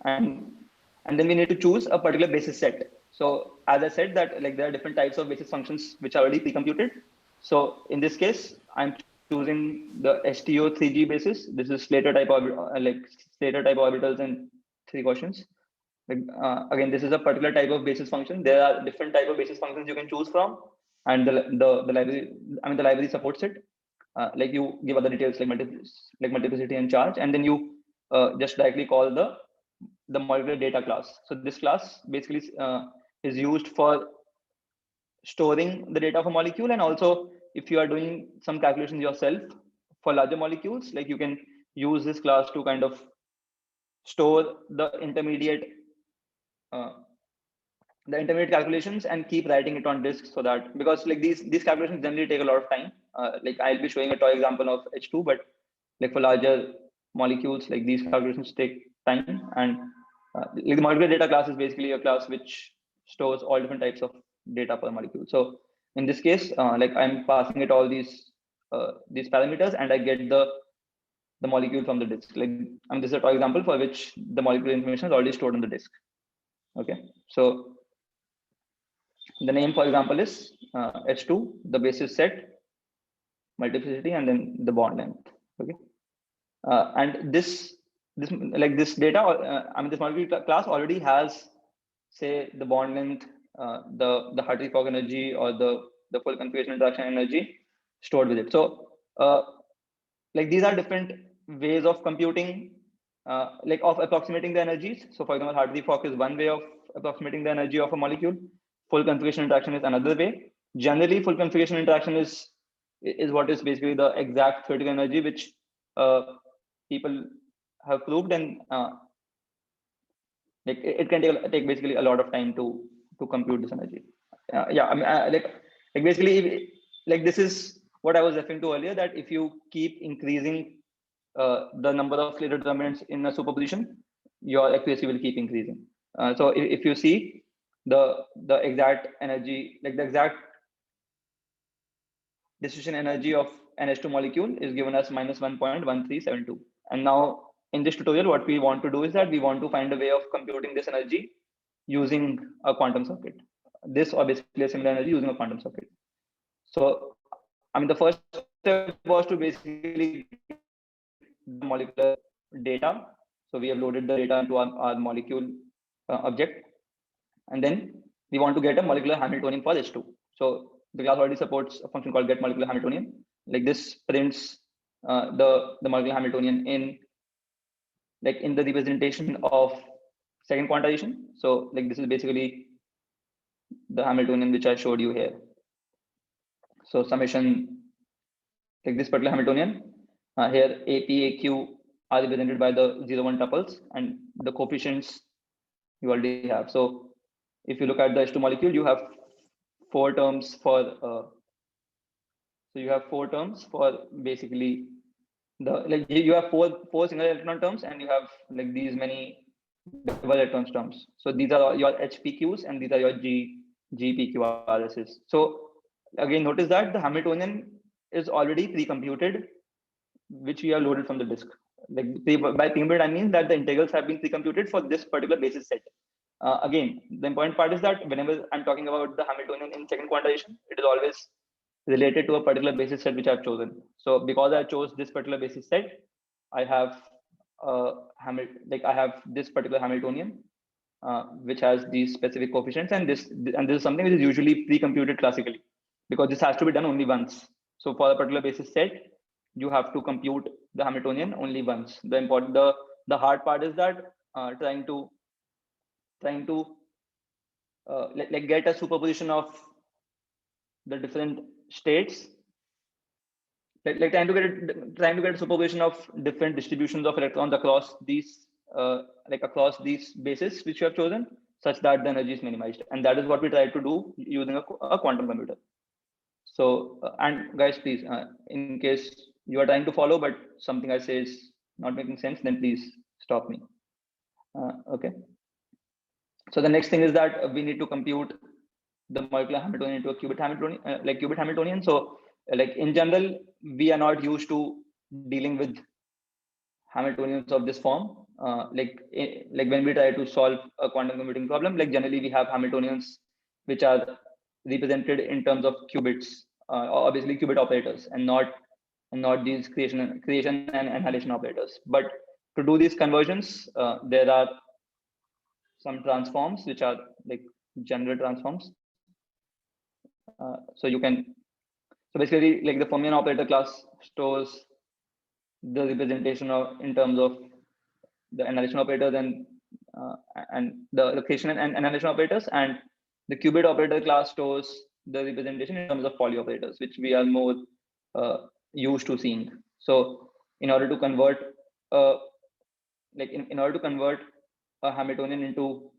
And then we need to choose a particular basis set. So as I said that like there are different types of basis functions which are already pre-computed. So in this case, I'm choosing the STO 3G basis. This is Slater type of like Slater type orbitals and 3 quotients. Like, again, this is a particular type of basis function. There are different type of basis functions you can choose from, and the library, I mean the library supports it. Like you give other details like multiplicity and charge, and then you just directly call the molecular data class. So this class basically is used for storing the data of a molecule, and also if you are doing some calculations yourself for larger molecules, like you can use this class to kind of store the intermediate calculations and keep writing it on disk, so that because like these calculations generally take a lot of time. Like I'll be showing a toy example of H2, but like for larger molecules, like these calculations take time. And like the molecular data class is basically a class which stores all different types of data per molecule. So in this case, like I'm passing it all these parameters, and I get the molecule from the disk. Like I mean, this is a toy example for which the molecular information is already stored on the disk. Okay, so the name, for example, is H2, the basis set, multiplicity, and then the bond length. Okay, and this data, I mean, this molecular class already has, say, the bond length, the Hartree-Fock energy, or the full configuration interaction energy stored with it. So, like these are different ways of computing like of approximating the energies. So for example, Hartree Fock is one way of approximating the energy of a molecule. Full configuration interaction is another way. Generally, full configuration interaction is what is basically the exact theoretical energy which people have proved, and like it can take basically a lot of time to compute this energy. Yeah, I mean, like basically, like this is what I was referring to earlier, that if you keep increasing the number of Slater determinants in a superposition, your accuracy will keep increasing. So if you see the exact energy, like the exact dissociation energy of NH2 molecule is given as -1.1372. And now in this tutorial, what we want to do is that we want to find a way of computing this energy using a quantum circuit. This or basically a similar energy using a quantum circuit. So, I mean, the first step was to basically the molecular data. So we have loaded the data into our molecule object, and then we want to get a molecular Hamiltonian for H2. So the class already supports a function called get molecular Hamiltonian. Like this prints the molecular Hamiltonian in the representation of second quantization. So like this is basically the Hamiltonian which I showed you here. So summation, like this particular Hamiltonian, here AP, AQ are represented by the 0, 1 tuples, and the coefficients you already have. So if you look at the H2 molecule, you have 4 terms for so you have 4 terms for basically the you have four single electron terms, and you have like these many double electron terms. So these are your HPQs and these are your GPQRSs. So again, notice that the Hamiltonian is already pre-computed, which we have loaded from the disk. Like by pre-computed, I mean that the integrals have been pre-computed for this particular basis set. Again, the important part is that whenever I'm talking about the Hamiltonian in second quantization, it is always related to a particular basis set which I've chosen. So because I chose this particular basis set, I have I have this particular Hamiltonian, which has these specific coefficients, and this is something which is usually pre-computed classically, because this has to be done only once. So for a particular basis set, you have to compute the Hamiltonian only once. The hard part is that trying to get a superposition of the different states, trying to get a superposition of different distributions of electrons across these across these bases which you have chosen, such that the energy is minimized, and that is what we try to do using a quantum computer. So and guys, please, in case you are trying to follow but something I say is not making sense, then please stop me. Okay. So the next thing is that we need to compute the molecular Hamiltonian into a qubit Hamiltonian, qubit Hamiltonian. So like in general, we are not used to dealing with Hamiltonians of this form. Like when we try to solve a quantum computing problem, like generally we have Hamiltonians which are represented in terms of qubits, or obviously qubit operators, and not these creation and annihilation operators. But to do these conversions, there are some transforms which are like general transforms. So basically, like the fermion operator class stores the representation of in terms of the annihilation operators and the creation and annihilation operators, and the qubit operator class stores the representation in terms of Pauli operators, which we are more used to seeing. So in order to convert in order to convert a Hamiltonian into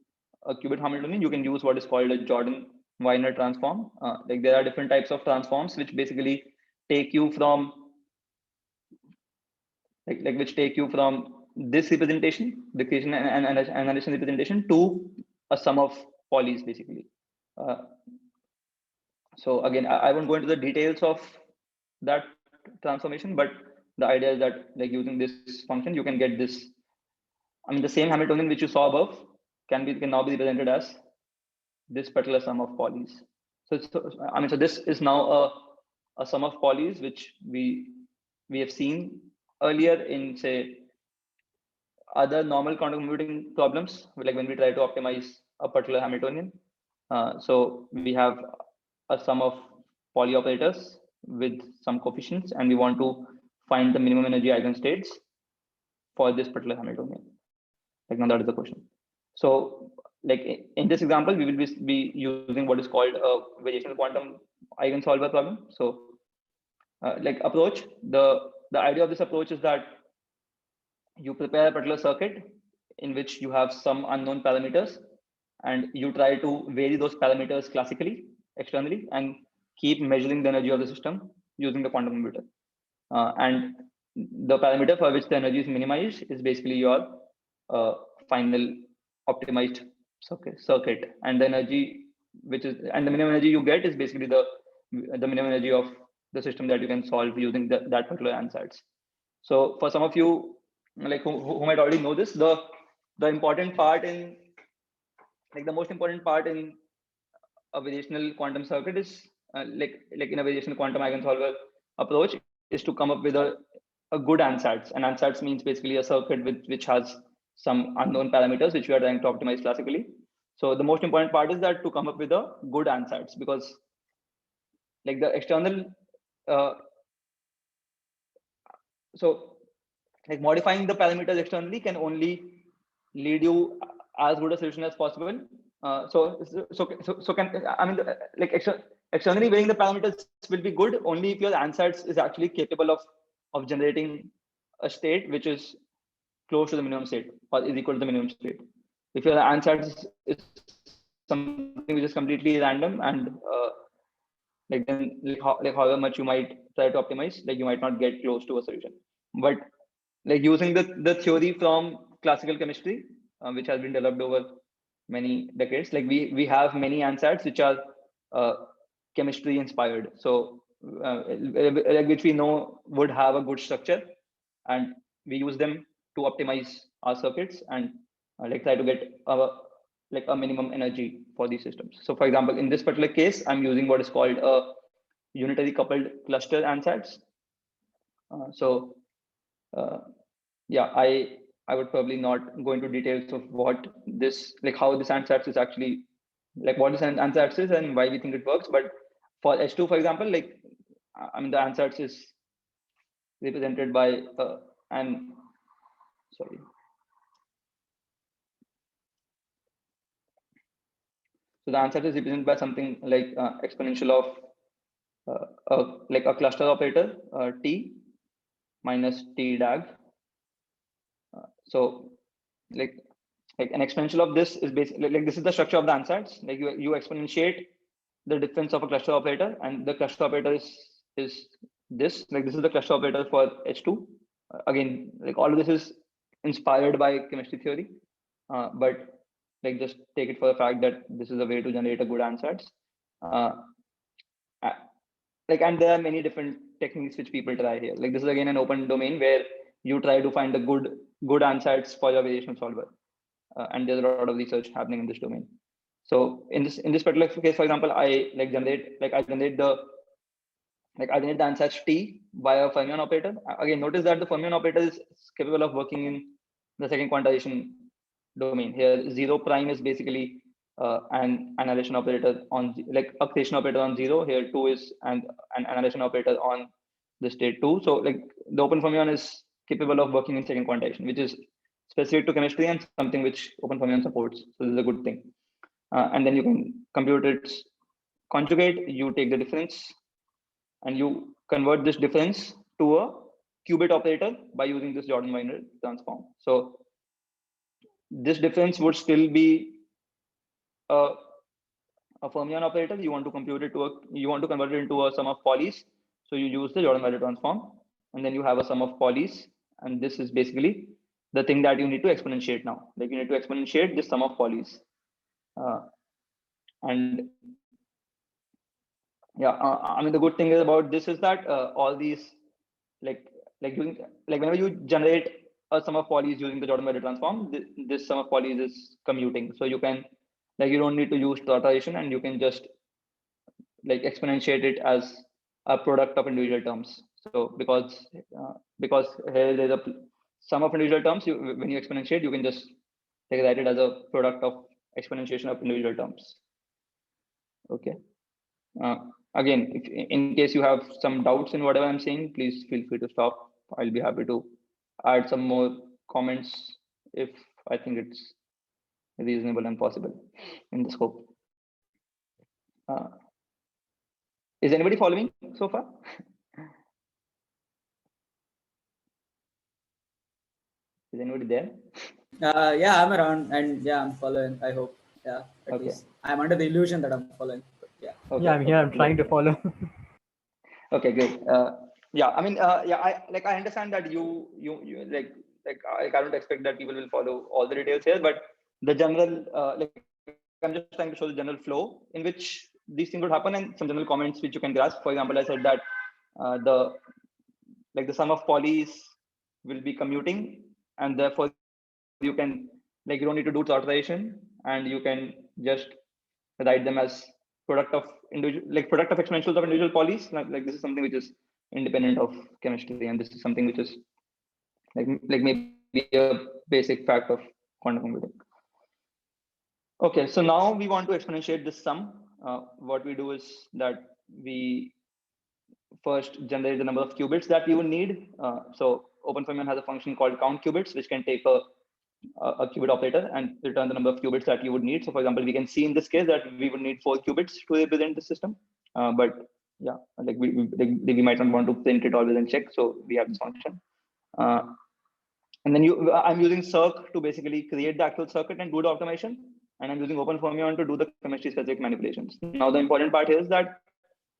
a qubit Hamiltonian, you can use what is called a Jordan-Wiener transform. Like there are different types of transforms which basically take you from which take you from this representation, the creation and annihilation representation, to a sum of Paulis basically. So again, I won't go into the details of that transformation, but the idea is that like using this function, you can get this. I mean, the same Hamiltonian which you saw above can now be represented as this particular sum of Paulis. So this is now a sum of Paulis which we have seen earlier in, say, other normal quantum computing problems, like when we try to optimize a particular Hamiltonian. So we have a sum of Pauli operators with some coefficients, and we want to find the minimum energy eigenstates. for this particular Hamiltonian? Like now that is the question. So like in this example, we will be using what is called a variational quantum eigensolver problem. So like approach, the idea of this approach is that you prepare a particular circuit in which you have some unknown parameters, and you try to vary those parameters classically, externally, and keep measuring the energy of the system using the quantum computer. And the parameter for which the energy is minimized is basically your final optimized circuit, and the energy the minimum energy you get is basically the minimum energy of the system that you can solve using that particular ansatz. So for some of you like who might already know this, the important part in like the most important part in a variational quantum circuit is like in a variational quantum eigensolver approach is to come up with a good ansatz. And ansatz means basically a circuit which has some unknown parameters which we are trying to optimize classically. So the most important part is that to come up with a good ansatz, because like the external so like modifying the parameters externally can only lead you as good a solution as possible. So can I mean like externally varying the parameters will be good only if your ansatz is actually capable of generating a state which is close to the minimum state or is equal to the minimum state. If your ansatz is something which is completely random and like then like however much you might try to optimize, like you might not get close to a solution. But like using the theory from classical chemistry, which has been developed over many decades, like we have many ansatz which are chemistry inspired, so which we know would have a good structure, and we use them to optimize our circuits and like try to get like a minimum energy for these systems. So for example, in this particular case, I'm using what is called a unitary coupled cluster ansatz. Yeah, I would probably not go into details of what this, like how this ansatz is actually, like what this ansatz is and why we think it works. But for H2, for example, like I mean the ansatz is represented by sorry. So the ansatz is represented by something like exponential of like a cluster operator T minus T dag. So like an exponential of this is basically like this is the structure of the ansatz. Like you exponentiate the difference of a cluster operator, and the cluster operator is this. Like this is the cluster operator for H2. Again, like all of this is inspired by chemistry theory, but like just take it for the fact that this is a way to generate a good ansatz. Like, and there are many different techniques which people try here. Like this is again an open domain where you try to find a good ansatz for your variational solver, and there's a lot of research happening in this domain. So in this particular case, for example, I generate the ansatz T via a fermion operator. Again, notice that the fermion operator is capable of working in the second quantization domain. Here 0 prime is basically an annihilation operator on, like a creation operator on 0. Here 2 is an annihilation operator on the state 2. So like the OpenFermion is capable of working in second quantization, which is specific to chemistry and something which OpenFermion supports. So this is a good thing. And then you can compute its conjugate, you take the difference and you convert this difference to a qubit operator by using this Jordan-Wiener transform. So this difference would still be a fermion operator. You want to compute it you want to convert it into a sum of Pauli's. So you use the Jordan-Wiener transform, and then you have a sum of Pauli's, and this is basically the thing that you need to exponentiate now. Like you need to exponentiate this sum of Pauli's. And yeah, I mean the good thing about this is that all these whenever you generate a sum of Pauli's using the Jordan-Wiener transform, this sum of Pauli's is commuting. So you can you don't need to use totalization, and you can just exponentiate it as a product of individual terms. So because here there's a sum of individual terms, when you exponentiate, you can just write it as a product of exponentiation of individual terms. Okay. Again, if in case you have some doubts in whatever I'm saying, please feel free to stop. I'll be happy to add some more comments if I think it's reasonable and possible in the scope. Is anybody following so far? Is anybody there? Yeah, I'm around, and yeah, I'm following. I hope. Yeah, at Okay. least I'm under the illusion that I'm following. But yeah. Okay, Yeah, I'm here. I'm okay, trying to great. follow. Okay, great. Yeah, I mean, yeah, I understand that you I don't expect that people will follow all the details here, but the general I'm just trying to show the general flow in which these things would happen and some general comments which you can grasp. For example, I said that the sum of polys will be commuting, and therefore you can you don't need to do factorization, and you can just write them as product of exponentials of individual polys. Like this is something which is independent of chemistry, and this is something which is like maybe a basic fact of quantum computing. Okay, so now we want to exponentiate this sum. What we do is that we first generate the number of qubits that we would need. So OpenFermion has a function called count qubits, which can take a qubit operator and return the number of qubits that you would need. So for example, we can see in this case that we would need 4 qubits to represent the system. But yeah, like we might not want to print it always and check. So we have this function. And then I'm using Circ to basically create the actual circuit and do the optimization. And I'm using OpenFermion to do the chemistry specific manipulations. Now, the important part here is that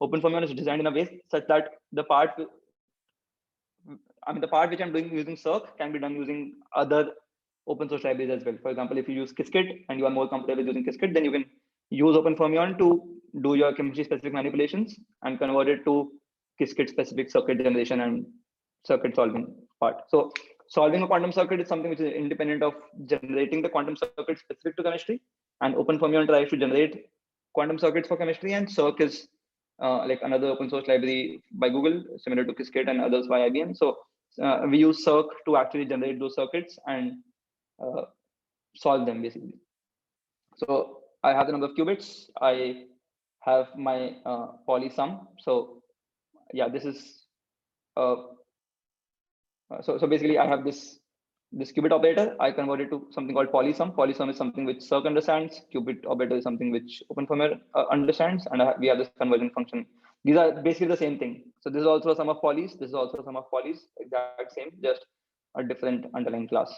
OpenFermion is designed in a way such that the part which I'm doing using Circ can be done using other open source libraries as well. For example, if you use Qiskit and you are more comfortable with using Qiskit, then you can use OpenFermion to do your chemistry specific manipulations and convert it to Qiskit specific circuit generation and circuit solving part. So solving a quantum circuit is something which is independent of generating the quantum circuit specific to chemistry, and OpenFermion tries to generate quantum circuits for chemistry, and Circ is like another open source library by Google, similar to Qiskit and others by IBM. So we use Circ to actually generate those circuits and solve them basically. So I have the number of qubits. I have my poly sum. So yeah, this is so basically I have this qubit operator. I convert it to something called polysum. Polysum is something which Circ understands. Qubit operator is something which OpenFermion understands, and we have this conversion function. These are basically the same thing. So this is also a sum of polys. This is also a sum of polys. Exact same, just a different underlying class.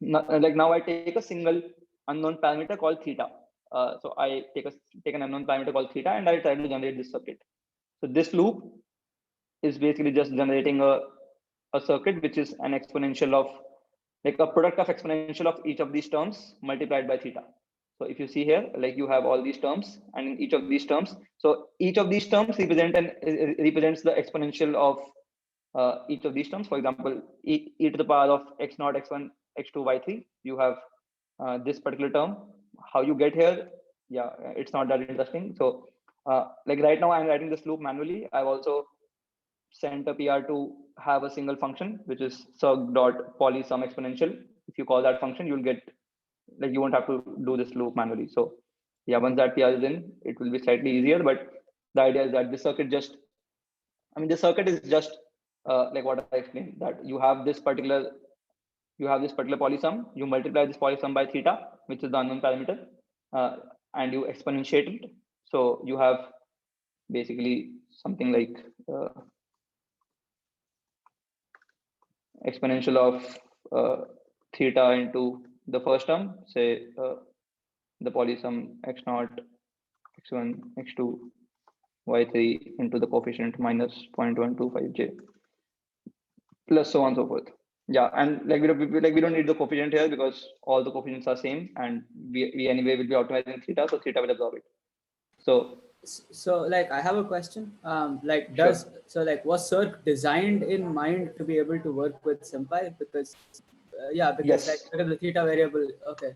Now I take a single unknown parameter called theta. So I take an unknown parameter called theta, and I try to generate this circuit. So this loop is basically just generating a circuit which is an exponential of a product of exponential of each of these terms multiplied by theta. So if you see here, like you have all these terms, and in each of these terms, so each of these terms represents the exponential of each of these terms. For example, e to the power of x0, x1, x2, y3. You have this particular term. How you get here, yeah, it's not that interesting. So like right now I'm writing this loop manually. I've also sent a PR to have a single function, which is circ.polysum exponential. If you call that function, you'll get, like, you won't have to do this loop manually. So yeah, once that PR is in, it will be slightly easier. But the idea is that this circuit just, this circuit is just like what I explained, that you have this particular polysum, you multiply this polysum by theta, which is the unknown parameter, and you exponentiate it. So you have basically something like exponential of theta into the first term, say the polysum x0, x1, x2, y3 into the coefficient minus 0.125j, plus so on and so forth. Yeah, and like we don't need the coefficient here because all the coefficients are same, and we anyway will be optimizing theta, so theta will absorb it. So like I have a question. Was Circ designed in mind to be able to work with SymPy? Because yes. Because of the theta variable. Okay.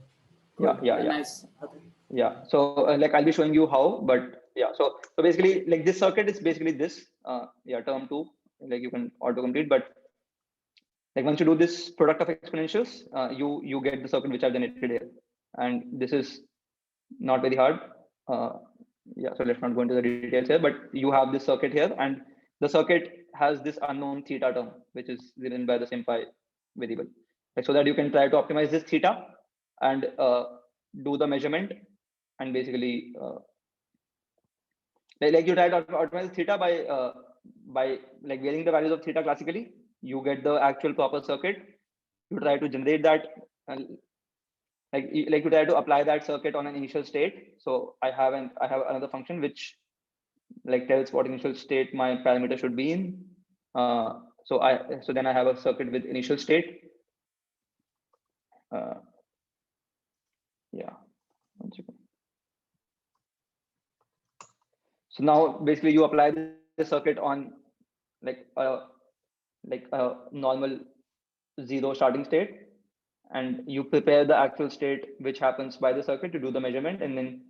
Cool. Yeah. Nice. Okay. Yeah. So like I'll be showing you how, but yeah. So basically, like this circuit is basically this. Term 2. Like you can autocomplete, but like once you do this product of exponentials, you get the circuit which I've generated here, and this is not very hard. So let's not go into the details here, but you have this circuit here, and the circuit has this unknown theta term, which is given by the SymPy variable. so that you can try to optimize this theta and do the measurement, and basically like you try to optimize theta by like varying the values of theta classically. You get the actual proper circuit. You try to generate that, like you try to apply that circuit on an initial state. So I have another function which like tells what initial state my parameter should be in. So then I have a circuit with initial state. Yeah, 1 second. So now basically you apply the circuit on like a normal 0 starting state, and you prepare the actual state which happens by the circuit to do the measurement, and then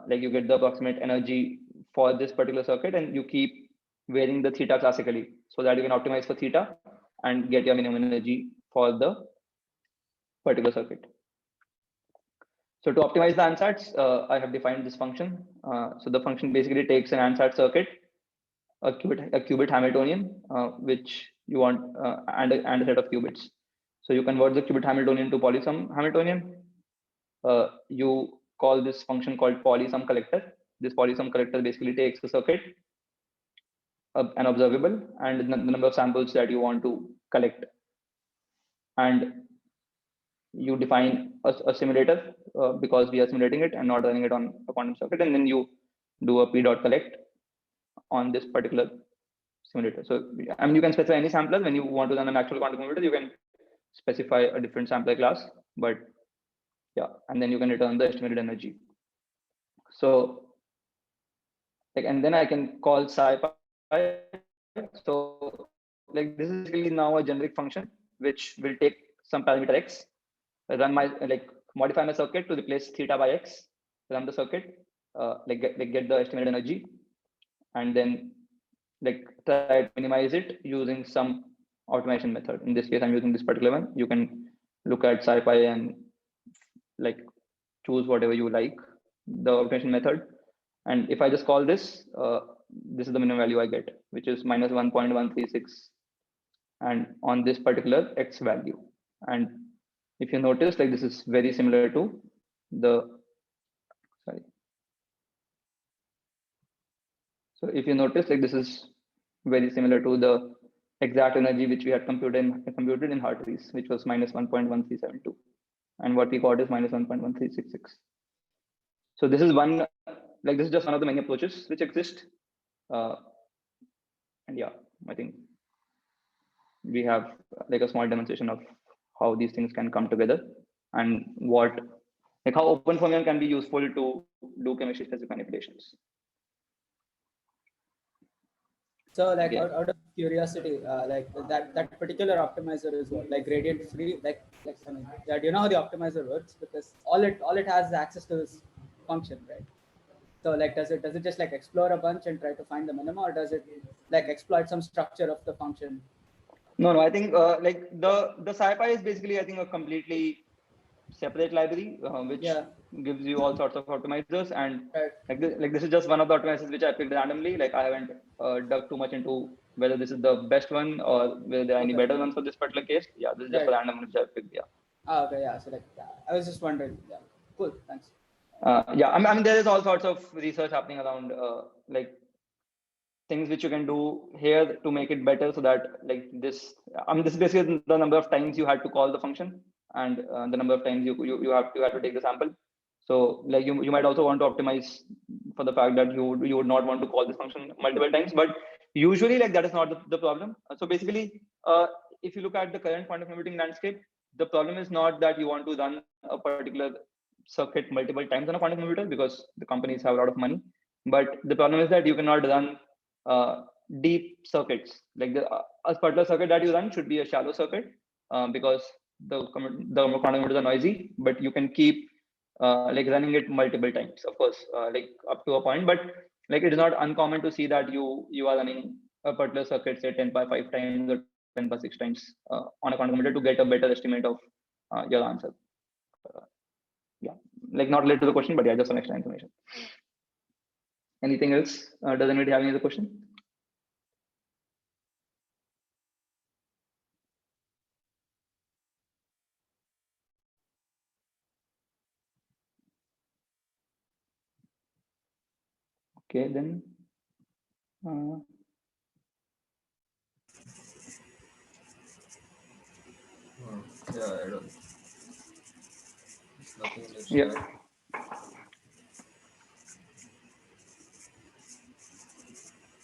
like you get the approximate energy for this particular circuit, and you keep varying the theta classically so that you can optimize for theta and get your minimum energy for the particular circuit. So to optimize the ansatz, I have defined this function. So the function basically takes an ansatz circuit, a qubit Hamiltonian, which you want, and a set of qubits. So you convert the qubit Hamiltonian to polysum Hamiltonian. You call this function called polysum collector. This polysum collector basically takes a circuit, an observable, and the number of samples that you want to collect, and you define a simulator because we are simulating it and not running it on a quantum circuit, and then you do a p dot collect on this particular simulator. So I mean, you can specify any sampler. When you want to run an actual quantum computer, you can specify a different sampler class, but yeah, and then you can return the estimated energy. So like, and then I can call sci-pi. So like this is basically now a generic function which will take some parameter x, run my modify my circuit to replace theta by x, run the circuit, get the estimated energy, and then like try to minimize it using some automation method. In this case, I'm using this particular one. You can look at sci-pi and like choose whatever you like, the automation method. And if I just call this, this is the minimum value I get, which is minus 1.136, and on this particular x value. And if you notice, like this is very similar to the, sorry. So if you notice, like this is very similar to the exact energy which we had computed in Hartree, which was minus 1.1372, and what we got is minus 1.1366. So this is one, like this is just one of the many approaches which exist, and yeah, I think we have like a small demonstration of how these things can come together and what, like how OpenFermion can be useful to do chemistry specific manipulations. So like out of curiosity, like that particular optimizer is what, like gradient free, like I mean, do you know how the optimizer works? Because all it has is access to this function, right? So like does it just like explore a bunch and try to find the minimum, or does it like exploit some structure of the function? No, I think like the sci-pi is basically, I think, a completely separate library which gives you all sorts of optimizers, and like this is just one of the optimizers which I picked randomly. Like I haven't dug too much into whether this is the best one or whether there are any better ones for this particular case. Yeah, this is just a random one which I picked. Yeah. Okay. Yeah. So like I was just wondering. Yeah. Cool. Thanks. Yeah, I mean there is all sorts of research happening around like things which you can do here to make it better, so that like this, I mean this is basically the number of times you had to call the function, and the number of times you have to take the sample. So like you might also want to optimize for the fact that you would not want to call this function multiple times, but usually like that is not the problem. So basically if you look at the current quantum computing landscape, the problem is not that you want to run a particular circuit multiple times on a quantum computer because the companies have a lot of money, but the problem is that you cannot run deep circuits. Like a particular circuit that you run should be a shallow circuit because the quantum computers are noisy, but you can keep like running it multiple times, of course, like up to a point. But like it is not uncommon to see that you are running a particular circuit, say 10 by 5 times or 10 by 6 times on a quantum computer to get a better estimate of your answer. Yeah, like not related to the question, but yeah, just some extra information. Anything else? Does anybody have any other question? Okay, then. Yeah, I don't. There's nothing in the Yeah. chat.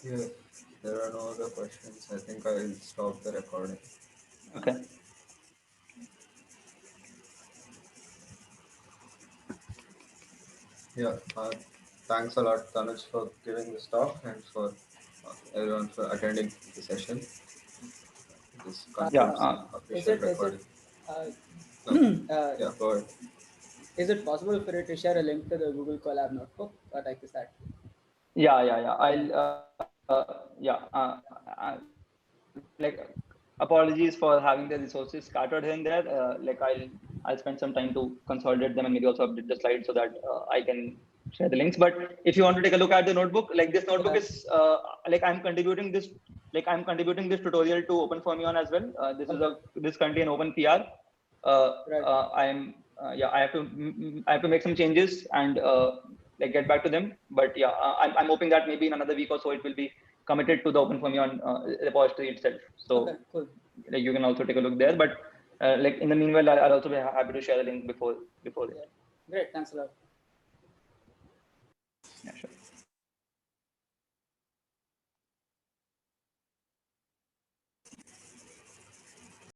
Yeah, there are no other questions. I think I'll stop the recording. Okay. Yeah, thanks a lot, Tanuj, for giving this talk and for everyone for attending the session. This Yeah. concludes the official recording. uh, Yeah, go ahead. is it possible for you to share a link to the Google Colab notebook? What like is that? Yeah. I'll. Like, apologies for having the resources scattered here and there. Like, I'll spend some time to consolidate them and maybe also update the slides so that I can share the links. But if you want to take a look at the notebook, like this notebook is like I'm contributing this tutorial to OpenFermion as well. This is this currently an open PR. I have to make some changes and like get back to them. But yeah, I'm hoping that maybe in another week or so it will be committed to the OpenFermion repository itself. So Okay, cool. like you can also take a look there. But like in the meanwhile, I'll also be happy to share the link before it. Great, thanks a lot. Yeah, sure.